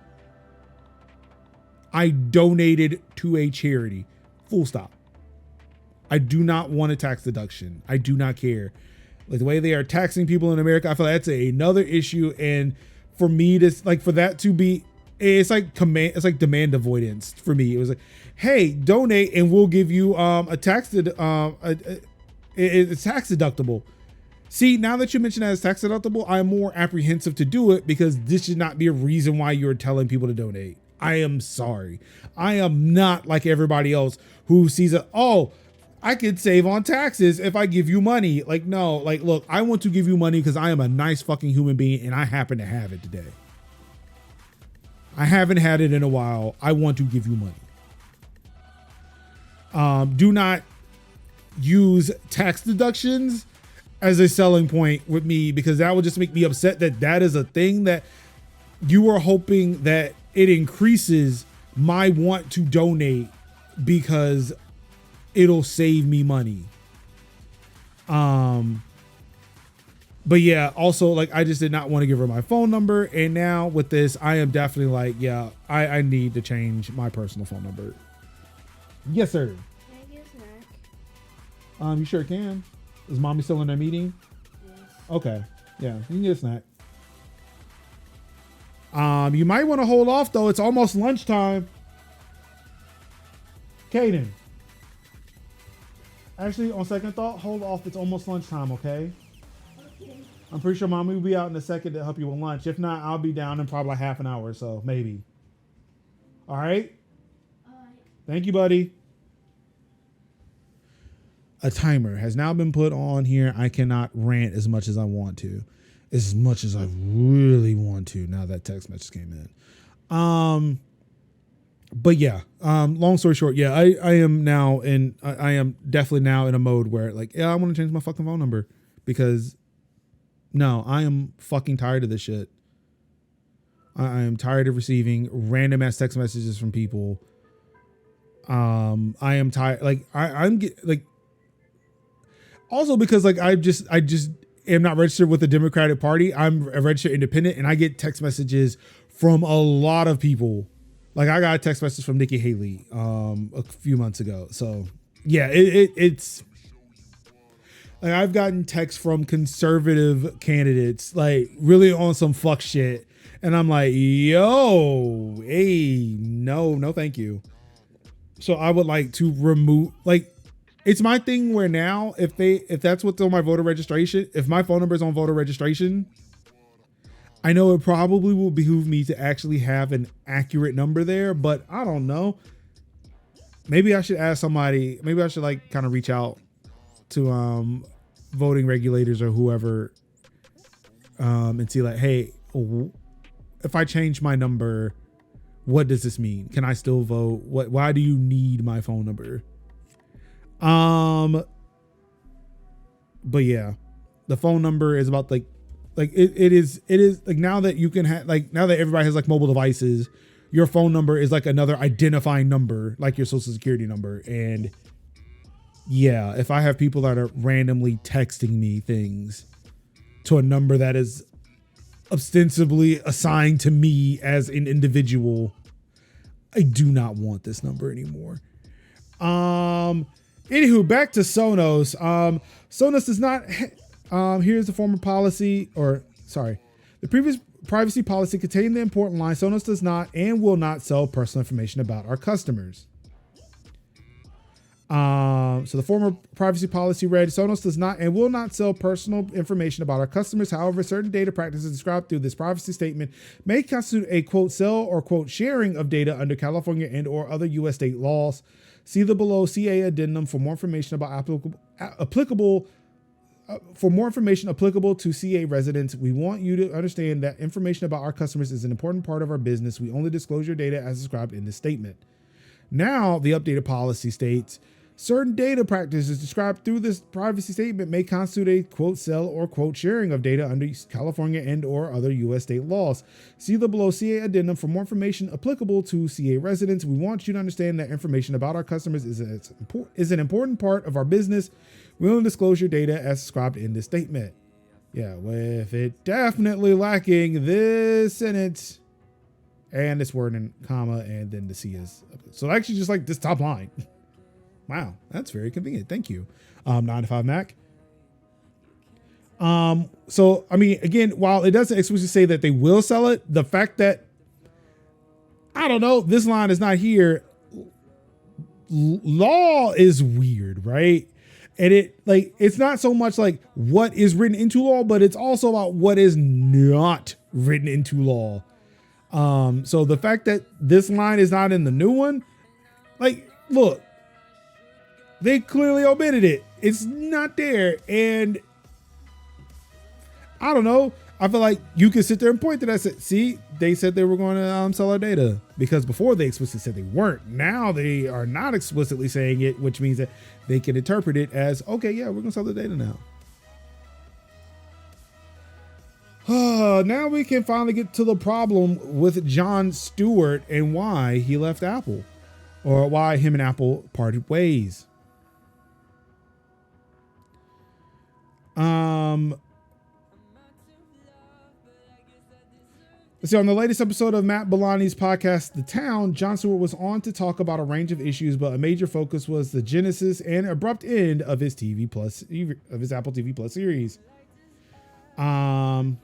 I donated to a charity. Full stop. I do not want a tax deduction. I do not care. Like the way they are taxing people in America, I feel like that's another issue. And for me to like, for that to be, it's like demand avoidance for me. It was like, hey, donate and we'll give you it's tax deductible. See, now that you mention that it's tax deductible, I'm more apprehensive to do it, because this should not be a reason why you're telling people to donate. I am sorry. I am not like everybody else who sees it. Oh, I could save on taxes if I give you money. Like, no, like, look, I want to give you money because I am a nice fucking human being and I happen to have it today. I haven't had it in a while. I want to give you money. Do not use tax deductions as a selling point with me, because that will just make me upset that that is a thing that you are hoping that it increases my want to donate because it'll save me money. But yeah, also like I just did not want to give her my phone number. And now with this, I am definitely like, yeah, I need to change my personal phone number. Yes, sir. Can I get a snack? You sure can. Is mommy still in that meeting? Yes. Okay. Yeah, you can get a snack. You might want to hold off though. It's almost lunchtime. Kaden. Actually, on second thought, hold off. It's almost lunchtime, okay? Okay. I'm pretty sure mommy will be out in a second to help you with lunch. If not, I'll be down in probably half an hour or so, maybe. All right? All right. Thank you, buddy. A timer has now been put on here. I cannot rant as much as I want to. As much as I really want to now that text message came in. But yeah, long story short, yeah, I am definitely now in a mode where like, yeah, I want to change my fucking phone number, because no, I am fucking tired of this shit. I am tired of receiving random ass text messages from people. I am tired. Like I'm like, also because like I just am not registered with the Democratic Party. I'm a registered independent and I get text messages from a lot of people. Like I got a text message from Nikki Haley a few months ago. So yeah, it's like I've gotten texts from conservative candidates, like really on some fuck shit. And I'm like, yo, hey, no, thank you. So I would like to remove, like, it's my thing where now if that's what's on my voter registration, if my phone number is on voter registration, I know it probably will behoove me to actually have an accurate number there, but I don't know. Maybe I should ask somebody, maybe I should like kind of reach out to voting regulators or whoever and see like, hey, if I change my number, what does this mean? Can I still vote? Why do you need my phone number? But yeah, the phone number is about like it is like now that you can have, like now that everybody has like mobile devices, your phone number is like another identifying number, like your social security number. And Yeah, if I have people that are randomly texting me things to a number that is ostensibly assigned to me as an individual, I do not want this number anymore. Anywho, back to Sonos. Sonos does not, here's the former policy, the previous privacy policy contained the important line: Sonos does not and will not sell personal information about our customers. So the former privacy policy read: Sonos does not and will not sell personal information about our customers. However, certain data practices described through this privacy statement may constitute a quote sell or quote sharing of data under California and or other U.S. state laws. See the below CA addendum for more information about applicable to CA residents. We want you to understand that information about our customers is an important part of our business. We only disclose your data as described in this statement. Now, the updated policy states, certain data practices described through this privacy statement may constitute a quote sell or quote sharing of data under California and or other U.S. state laws. See the below CA addendum for more information applicable to CA residents. We want you to understand that information about our customers is an important part of our business. We only disclose your data as described in this statement. Yeah, with it definitely lacking this sentence and this word in comma, and then the C is. So actually just like this top line. Wow, that's very convenient. Thank you. 9 to 5 Mac. So, I mean, again, while it doesn't explicitly say that they will sell it, the fact that, I don't know, this line is not here. Law is weird, right? And it's not so much like what is written into law, but it's also about what is not written into law. So the fact that this line is not in the new one, like, look, they clearly omitted it. It's not there. And I don't know. I feel like you can sit there and point to that. See, they said they were going to sell our data, because before they explicitly said they weren't. Now they are not explicitly saying it, which means that they can interpret it as, okay, yeah, we're going to sell the data now. Now we can finally get to the problem with Jon Stewart and why he left Apple, or why him and Apple parted ways. Let's see, on the latest episode of Matt Bellani's podcast, The Town, Jon Stewart was on to talk about a range of issues, but a major focus was the genesis and abrupt end of his Apple TV Plus series. The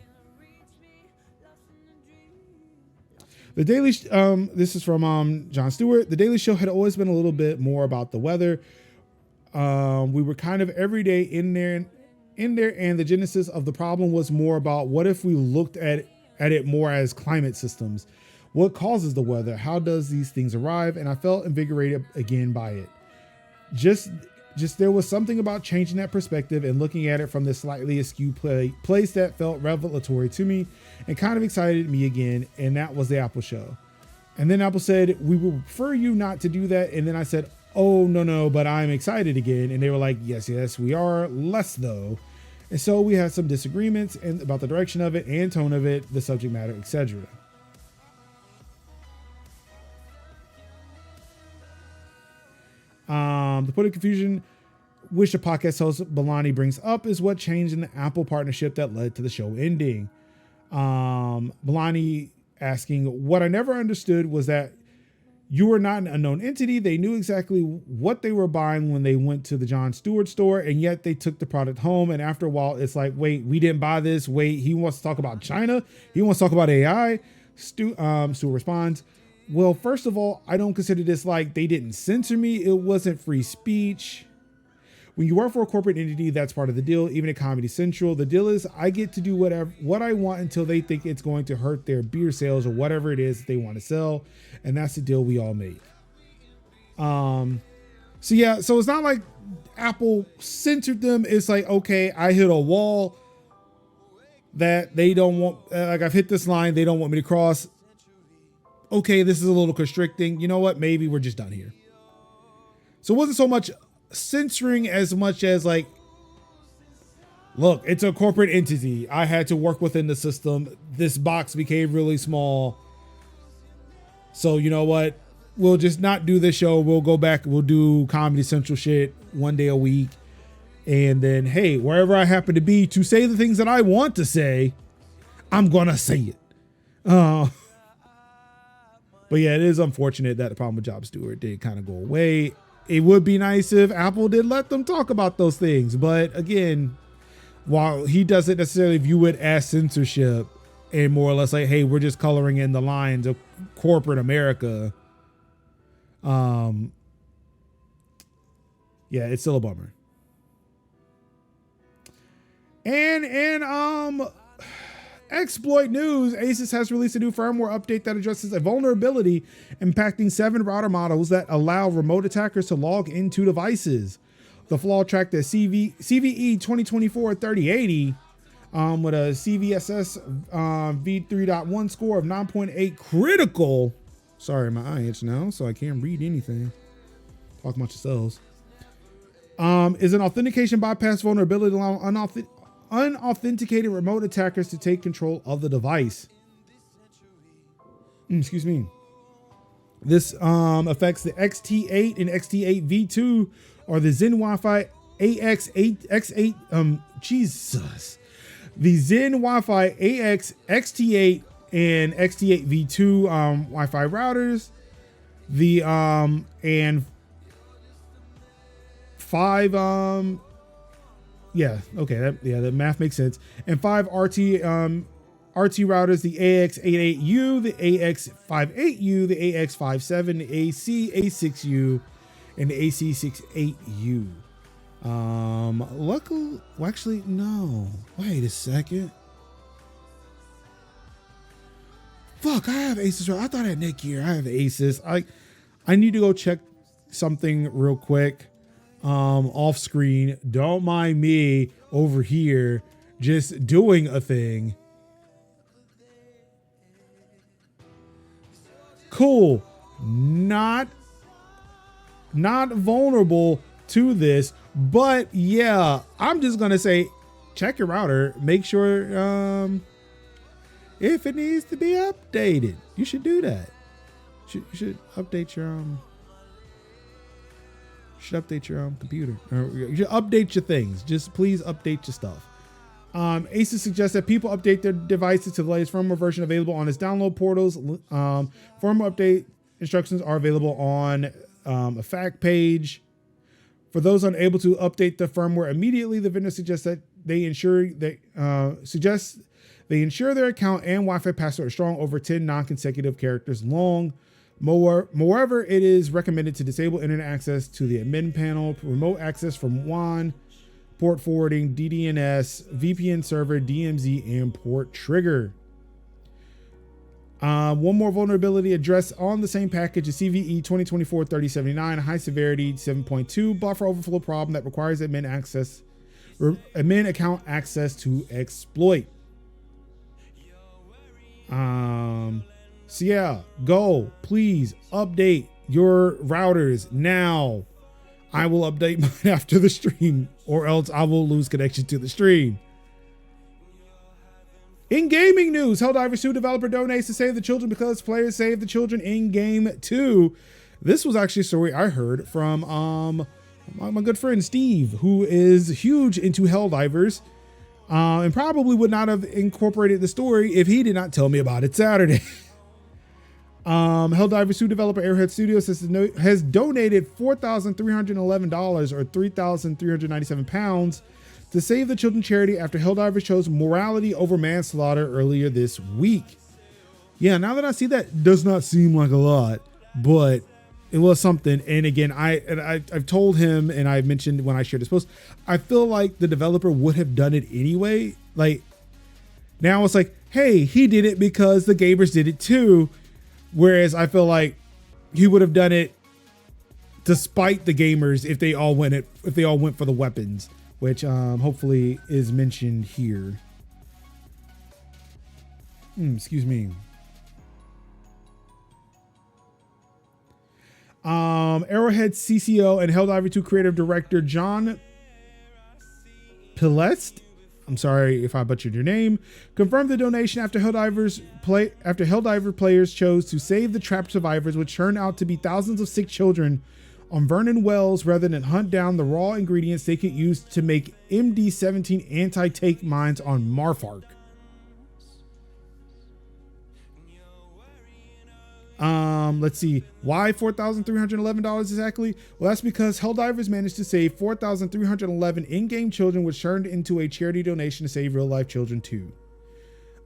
Daily, this is from Jon Stewart. The Daily Show had always been a little bit more about the weather. We were kind of every day in there, and the genesis of the problem was more about what if we looked at it more as climate systems. What causes the weather? How does these things arrive? And I felt invigorated again by it. Just there was something about changing that perspective and looking at it from this slightly askew place that felt revelatory to me and kind of excited me again. And that was the Apple show. And then Apple said, we will prefer you not to do that. And then I said, oh, no, but I'm excited again. And they were like, yes, we are, less though. And so we had some disagreements about the direction of it and tone of it, the subject matter, etc. The point of confusion which the podcast host Bellani brings up is what changed in the Apple partnership that led to the show ending. Bellani asking, what I never understood was that you were not an unknown entity. They knew exactly what they were buying when they went to the Jon Stewart store, and yet they took the product home. And after a while, it's like, wait, we didn't buy this. Wait, he wants to talk about China. He wants to talk about AI. Stewart responds, well, first of all, I don't consider this like they didn't censor me. It wasn't free speech. When you work for a corporate entity, that's part of the deal. Even at Comedy Central, the deal is I get to do what I want until they think it's going to hurt their beer sales or whatever it is they want to sell. And that's the deal we all make. So it's not like Apple censored them. It's like, okay, I hit a wall that they don't want, like I've hit this line they don't want me to cross. Okay, this is a little constricting. You know what? Maybe we're just done here. So it wasn't so much censoring as much as like, look, it's a corporate entity. I had to work within the system. This box became really small. So you know what? we'll just not do this show. We'll go back. We'll do Comedy Central shit one day a week. And then, hey, wherever I happen to be to say the things that I want to say, I'm going to say it. But yeah, it is unfortunate that the problem with Job Stewart did kind of go away. It would be nice if Apple did let them talk about those things. But again, while he doesn't necessarily view it as censorship and more or less like, hey, we're just coloring in the lines of corporate America. Yeah, it's still a bummer. And exploit news, Asus has released a new firmware update that addresses a vulnerability impacting 7 router models that allow remote attackers to log into devices. The flaw tracked at CVE 2024-3080 with a CVSS v3.1 score of 9.8 critical. Sorry, my eye itch now, so I can't read anything. Talk amongst yourselves. Is an authentication bypass vulnerability allowing unauthenticated remote attackers to take control of the device. Excuse me. This affects the XT8 and XT8 V2 or the Zen Wi-Fi AX8 X8. Jesus. The Zen Wi-Fi AX XT8 and XT8 V2 Wi-Fi routers. The and 5 yeah, okay, that math makes sense. And 5 RT routers, the AX88U, the AX58U, the AX57, the AC6U, and the AC68U. Luckily, well, actually, no. Wait a second. Fuck, I have Asus. I thought I had Netgear. I have Asus. I need to go check something real quick. Off screen. Don't mind me over here just doing a thing. Cool. Not vulnerable to this, but yeah, I'm just gonna say check your router, make sure if it needs to be updated. You should do that. You should update your computer. You should update your things. Just please update your stuff. Asus suggests that people update their devices to the latest firmware version available on its download portals. Firmware update instructions are available on a fact page. For those unable to update the firmware immediately, the vendor suggests that they ensure their account and Wi-Fi password are strong, over 10 non-consecutive characters long. Moreover, it is recommended to disable internet access to the admin panel, remote access from WAN, port forwarding, DDNS, VPN server, DMZ, and port trigger. One more vulnerability addressed on the same package is CVE 2024-3079, high severity 7.2 buffer overflow problem that requires admin account access to exploit. So yeah, go, please update your routers now. I will update mine after the stream, or else I will lose connection to the stream. In gaming news, Helldivers 2 developer donates to save the children because players save the children in game 2. This was actually a story I heard from my good friend Steve, who is huge into Helldivers, and probably would not have incorporated the story if he did not tell me about it Saturday. Helldivers 2 developer Airhead Studios has donated $4,311 or 3,397 pounds to save the children charity after Helldivers chose morality over manslaughter earlier this week. Yeah, now that I see that, does not seem like a lot, but it was something. And again, I've told him, and I mentioned when I shared this post, I feel like the developer would have done it anyway. Like now it's like, hey, he did it because the gamers did it too. Whereas I feel like he would have done it despite the gamers if they all went for the weapons, which hopefully is mentioned here. Excuse me. Arrowhead CCO and Helldivers 2 creative director John Pilest I'm sorry if I butchered your name, confirmed the donation after Helldiver players chose to save the trapped survivors, which turned out to be thousands of sick children on Vernon Wells rather than hunt down the raw ingredients they could use to make MD-17 anti-tank mines on Marfark. Let's see. Why $4,311 exactly? Well, that's because Helldivers managed to save 4,311 in-game children, which turned into a charity donation to save real-life children too.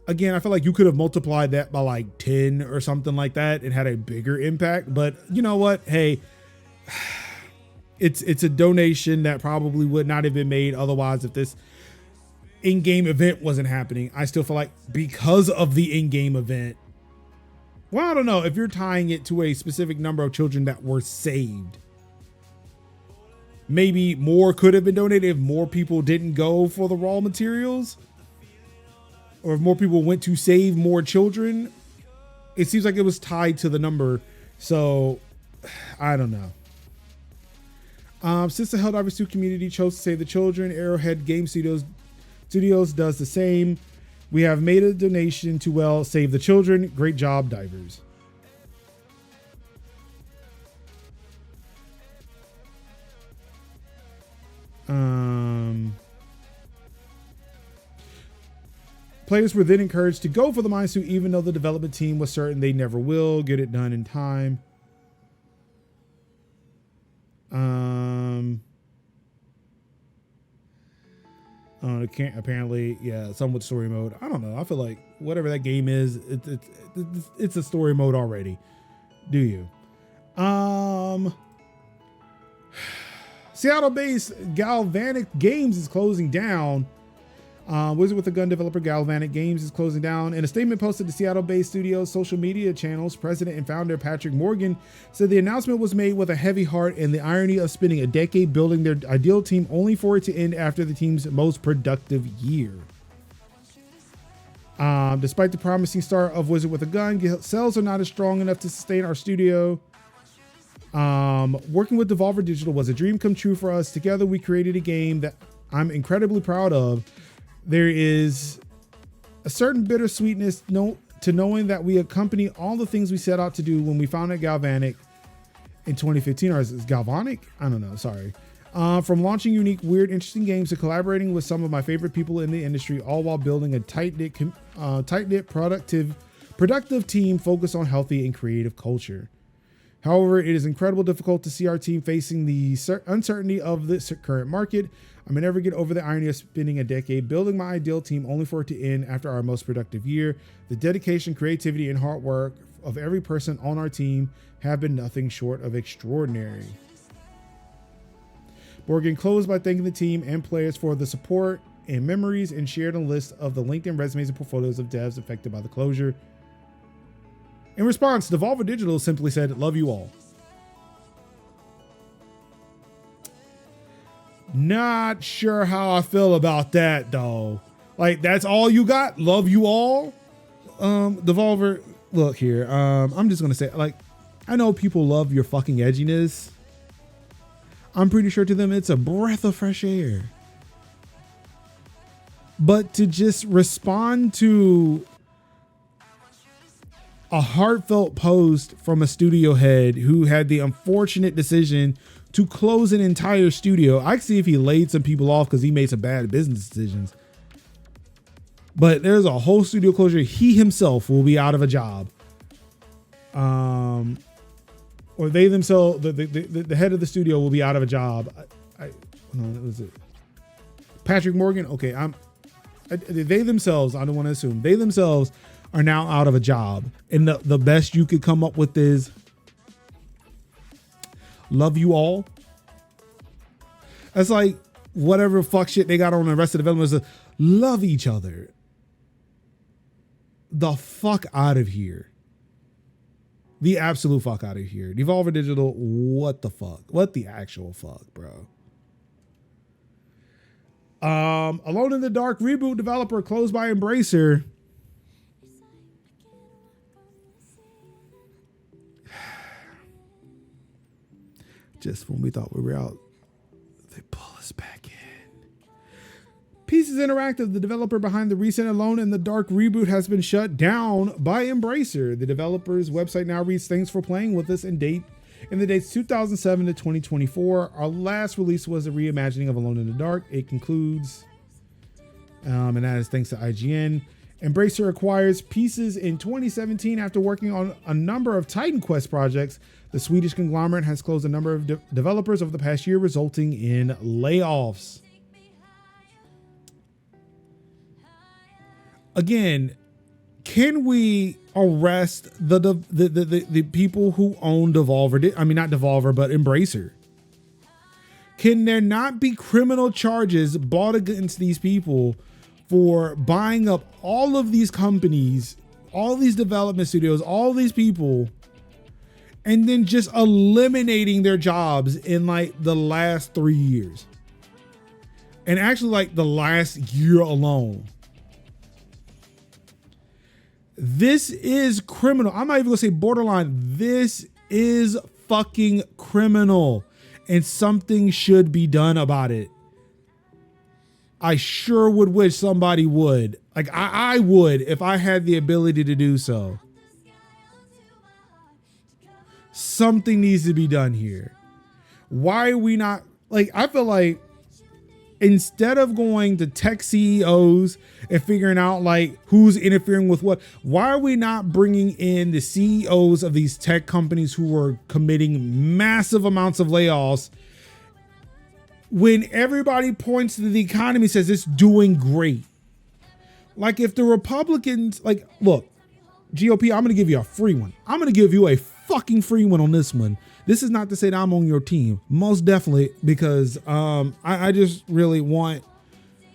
Again, I feel like you could have multiplied that by like 10 or something like that and had a bigger impact. But you know what? Hey, it's a donation that probably would not have been made otherwise if this in-game event wasn't happening. I still feel like because of the in-game event, well, I don't know if you're tying it to a specific number of children that were saved. Maybe more could have been donated if more people didn't go for the raw materials, or if more people went to save more children. It seems like it was tied to the number. So I don't know. Since the Helldivers 2 community chose to save the children, Arrowhead Game Studios does the same. We have made a donation to, well, save the children. Great job, divers. Players were then encouraged to go for the mine suit, even though the development team was certain they never will get it done in time. It can't apparently, yeah, some with story mode. I don't know. I feel like whatever that game is, it's a story mode already. Do you? Seattle-based Galvanic Games is closing down. Wizard with a Gun developer Galvanic Games is closing down. In a statement posted to Seattle-based studio's social media channels, president and founder Patrick Morgan said the announcement was made with a heavy heart and the irony of spending a decade building their ideal team only for it to end after the team's most productive year. Despite the promising start of Wizard with a Gun, sales are not as strong enough to sustain our studio. Working with Devolver Digital was a dream come true for us. Together, we created a game that I'm incredibly proud of. There is a certain bittersweetness to knowing that we accompany all the things we set out to do when we founded Galvanic in 2015. Or is it Galvanic? I don't know. Sorry. From launching unique, weird, interesting games to collaborating with some of my favorite people in the industry, all while building a tight-knit, productive team focused on healthy and creative culture. However, it is incredibly difficult to see our team facing the uncertainty of the current market. I may never get over the irony of spending a decade building my ideal team only for it to end after our most productive year. The dedication, creativity, and hard work of every person on our team have been nothing short of extraordinary. Morgan closed by thanking the team and players for the support and memories and shared a list of the LinkedIn resumes and portfolios of devs affected by the closure. In response, Devolver Digital simply said, "Love you all." Not sure how I feel about that though. Like, that's all you got? Love you all? Devolver, look here. I'm just gonna say, like, I know people love your fucking edginess. I'm pretty sure to them it's a breath of fresh air. But to just respond to a heartfelt post from a studio head who had the unfortunate decision to close an entire studio. I can see if he laid some people off because he made some bad business decisions. But there's a whole studio closure. He himself will be out of a job. Or they themselves, the head of the studio will be out of a job. What was it? Patrick Morgan. Okay, they themselves, I don't want to assume, they themselves are now out of a job. And the best you could come up with is love you all. That's like whatever fuck shit they got on the rest of the development is love each other. The fuck out of here. The absolute fuck out of here. Devolver Digital, what the fuck? What the actual fuck, bro? Alone in the Dark reboot developer closed by Embracer. Just when we thought we were out, they pull us back in. Spaces Interactive, the developer behind the recent Alone in the Dark reboot, has been shut down by Embracer. The developer's website now reads, "Thanks for playing with us," in the dates 2007 to 2024. Our last release was a reimagining of Alone in the Dark. It concludes, and that is thanks to IGN. Embracer acquires Pieces in 2017 after working on a number of Titan Quest projects. The Swedish conglomerate has closed a number of developers over the past year, resulting in layoffs. Again, can we arrest the people who own Devolver? I mean, not Devolver, but Embracer. Can there not be criminal charges brought against these people for buying up all of these companies, all these development studios, all these people, and then just eliminating their jobs in like the last 3 years? And actually like the last year alone. This is criminal. I'm not even gonna say borderline. This is fucking criminal, and something should be done about it. I sure would wish somebody would. Like I would if I had the ability to do so. Something needs to be done here. Why are we not, like, I feel like instead of going to tech CEOs and figuring out like who's interfering with what, why are we not bringing in the CEOs of these tech companies who are committing massive amounts of layoffs when everybody points to the economy, says it's doing great? Like if the Republicans, like, look, GOP, I'm going to give you a free one. I'm going to give you a fucking free one on this one. This is not to say that I'm on your team. Most definitely, because I just really want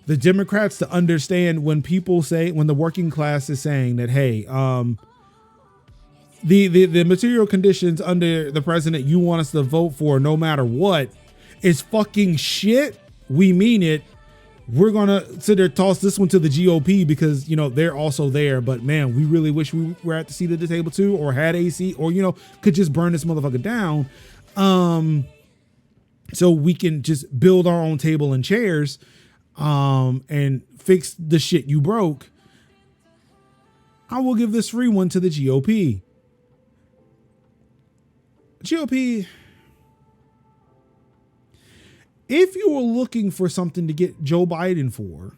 the Democrats to understand when people say, when the working class is saying that, hey, the material conditions under the president you want us to vote for no matter what is fucking shit. We mean it. We're going to sit there, toss this one to the GOP because, you know, they're also there. But man, we really wish we were at the seat of the table too, or had AC, or, you know, could just burn this motherfucker down. So we can just build our own table and chairs, and fix the shit you broke. I will give this free one to the GOP. GOP, if you were looking for something to get Joe Biden for,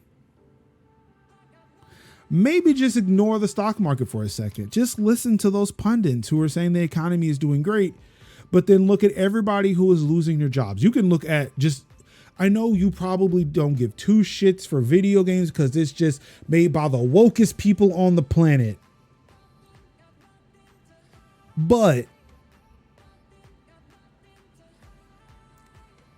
maybe just ignore the stock market for a second. Just listen to those pundits who are saying the economy is doing great, but then look at everybody who is losing their jobs. You can look at just, I know you probably don't give two shits for video games because it's just made by the wokest people on the planet. But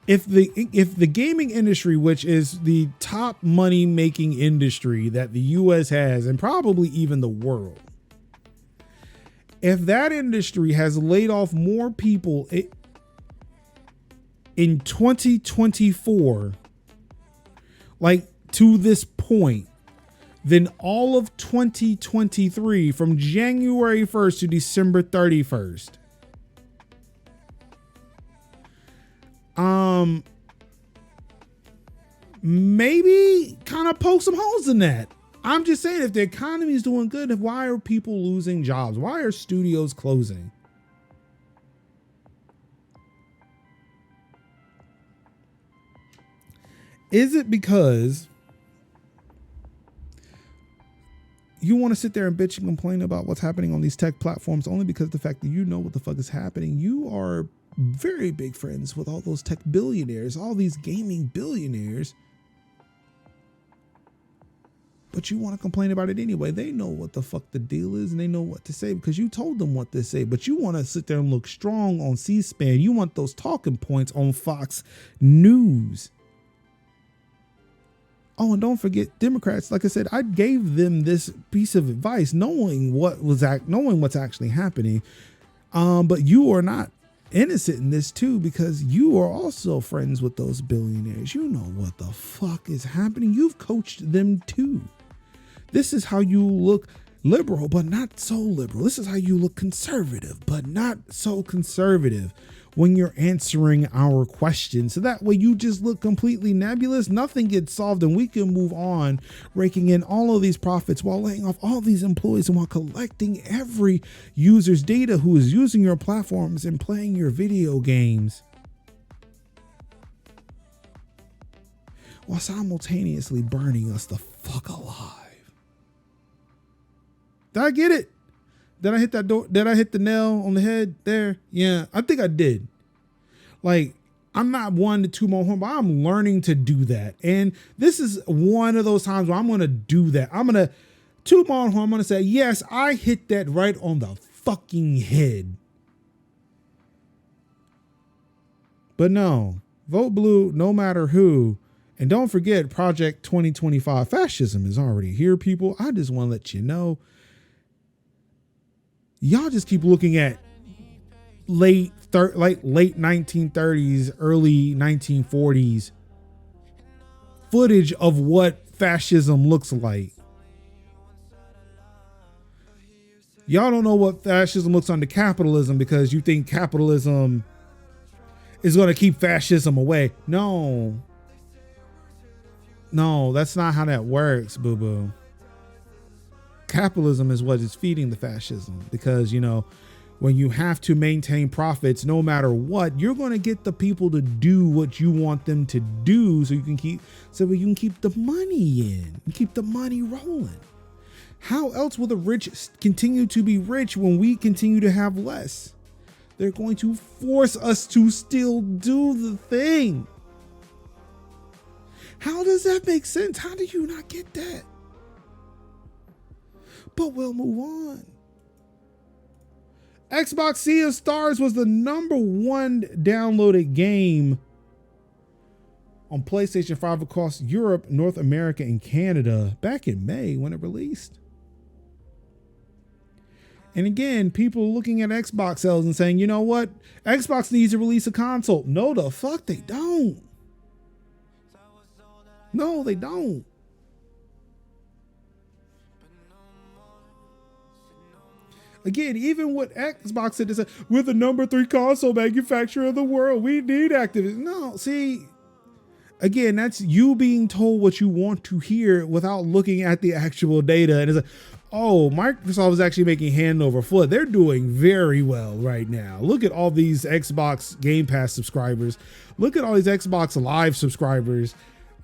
if the gaming industry, which is the top money making industry that the US has, and probably even the world, if that industry has laid off more people in 2024, like to this point, than all of 2023 from January 1st to December 31st, maybe kind of poke some holes in that. I'm just saying, if the economy is doing good, why are people losing jobs? Why are studios closing? Is it because you want to sit there and bitch and complain about what's happening on these tech platforms only because of the fact that you know what the fuck is happening? You are very big friends with all those tech billionaires, all these gaming billionaires, but you want to complain about it anyway. They know what the fuck the deal is and they know what to say because you told them what to say, but you want to sit there and look strong on C-SPAN. You want those talking points on Fox News. Oh, and don't forget Democrats. Like I said, I gave them this piece of advice knowing what's actually happening. But you are not innocent in this too, because you are also friends with those billionaires. You know what the fuck is happening. You've coached them too. This is how you look liberal, but not so liberal. This is how you look conservative, but not so conservative. when you're answering our questions. So that way you just look completely nebulous. Nothing gets solved and we can move on, raking in all of these profits while laying off all these employees and while collecting every user's data who is using your platforms and playing your video games, while simultaneously burning us the fuck alive. Did I get it? Did I hit that door? Did I hit the nail on the head there? Yeah, I think I did. Like, I'm not one to toot my horn, but I'm learning to do that. And this is one of those times where I'm going to do that. I'm going to toot my own horn. I'm going to say, yes, I hit that right on the fucking head. But no, vote blue no matter who. And don't forget, Project 2025 fascism is already here, people. I just want to let you know. Y'all just keep looking at late 1930s, early 1940s footage of what fascism looks like. Y'all don't know what fascism looks under capitalism because you think capitalism is going to keep fascism away. No, that's not how that works, boo-boo. Capitalism is what is feeding the fascism because, you know, when you have to maintain profits, no matter what, you're going to get the people to do what you want them to do so you can keep the money in and keep the money rolling. How else will the rich continue to be rich when we continue to have less? They're going to force us to still do the thing. How does that make sense? How do you not get that? But we'll move on. Xbox Sea of Stars was the #1 downloaded game on PlayStation 5 across Europe, North America, and Canada back in May when it released. And again, people looking at Xbox sales and saying, you know what? Xbox needs to release a console. No, the fuck they don't. No, they don't. Again, even what Xbox said, is we're the #3 console manufacturer in the world. We need Activision. No, see, again, that's you being told what you want to hear without looking at the actual data. And it's like, oh, Microsoft is actually making hand over foot. They're doing very well right now. Look at all these Xbox Game Pass subscribers. Look at all these Xbox Live subscribers.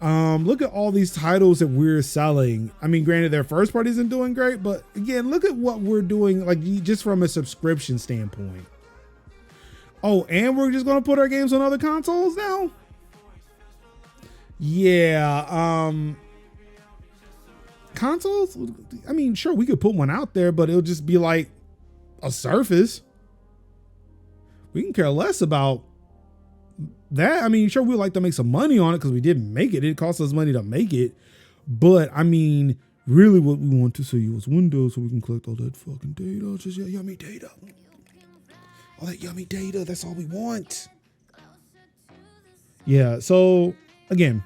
Look at all these titles that we're selling. I mean, granted, their first party isn't doing great, but again, look at what we're doing, like just from a subscription standpoint. Oh, and we're just going to put our games on other consoles now? Yeah. Consoles? I mean, sure, we could put one out there, but it'll just be like a Surface. We can care less about that. I mean, sure, we'd like to make some money on it because we didn't make it. It cost us money to make it. But I mean, really what we want to see was Windows so we can collect all that fucking data. Just yummy data. All that yummy data. That's all we want. Yeah. So again,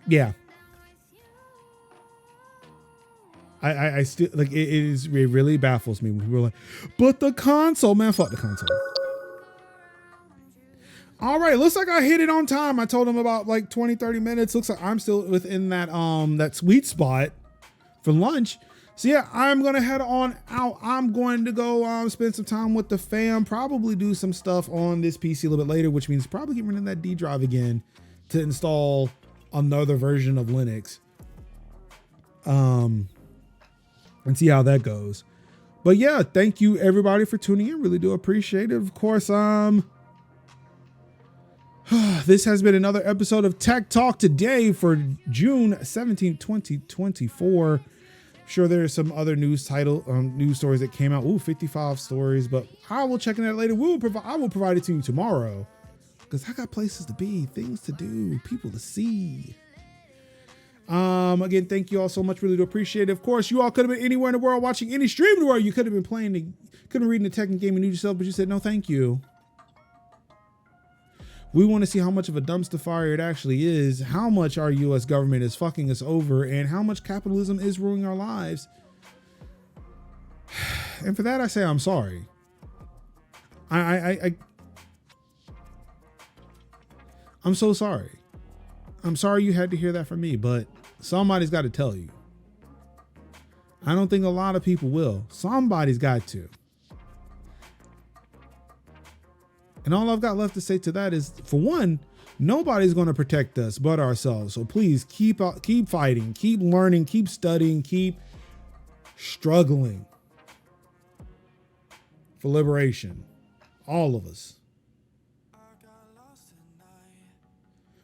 yeah. I still like it really baffles me when people are like, but the console, man, fuck the console. All right, looks like I hit it on time. I told him about like 20-30 minutes. Looks like I'm still within that sweet spot for lunch. So yeah, I'm gonna head on out. I'm going to go spend some time with the fam, probably do some stuff on this PC a little bit later, which means probably get rid of that D drive again to install another version of Linux. And see how that goes. But yeah, thank you everybody for tuning in. Really do appreciate it. Of course, this has been another episode of Tech Talk today for June 17, 2024. Sure, there's some other news stories that came out. Ooh, 55 stories, but I will check on that later. I will provide it to you tomorrow because I got places to be, things to do, people to see. Again, thank you all so much. Really do appreciate it. Of course, you all could have been anywhere in the world watching any stream in the world. You could have been could have been reading the tech and gaming news yourself, but you said no, thank you. We want to see how much of a dumpster fire it actually is, how much our U.S. government is fucking us over, and how much capitalism is ruining our lives. And for that, I say I'm sorry. I'm so sorry. I'm sorry you had to hear that from me, but somebody's got to tell you. I don't think a lot of people will. Somebody's got to. And all I've got left to say to that is, for one, nobody's going to protect us but ourselves. So please keep fighting, keep learning, keep studying, keep struggling for liberation. All of us.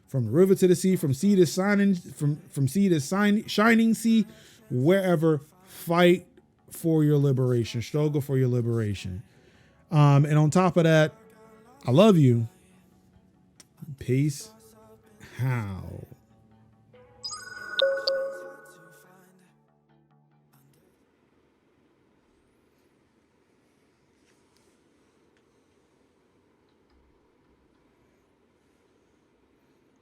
From the river to the sea, from sea to shining, from sea to shining sea, wherever, fight for your liberation, struggle for your liberation. And on top of that, I love you. Peace. How?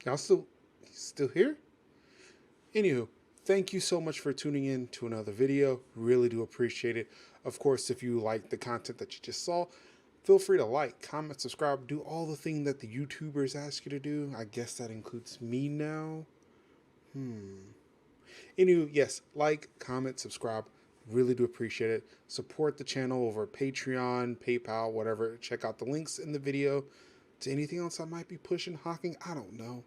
Y'all still here? Anywho, thank you so much for tuning in to another video. Really do appreciate it. Of course, if you like the content that you just saw, feel free to like, comment, subscribe, do all the things that the YouTubers ask you to do. I guess that includes me now. Anywho, yes, like, comment, subscribe. Really do appreciate it. Support the channel over Patreon, PayPal, whatever. Check out the links in the video. To anything else I might be pushing, hawking, I don't know.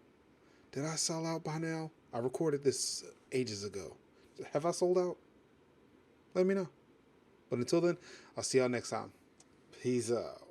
Did I sell out by now? I recorded this ages ago. Have I sold out? Let me know. But until then, I'll see y'all next time. Peace out.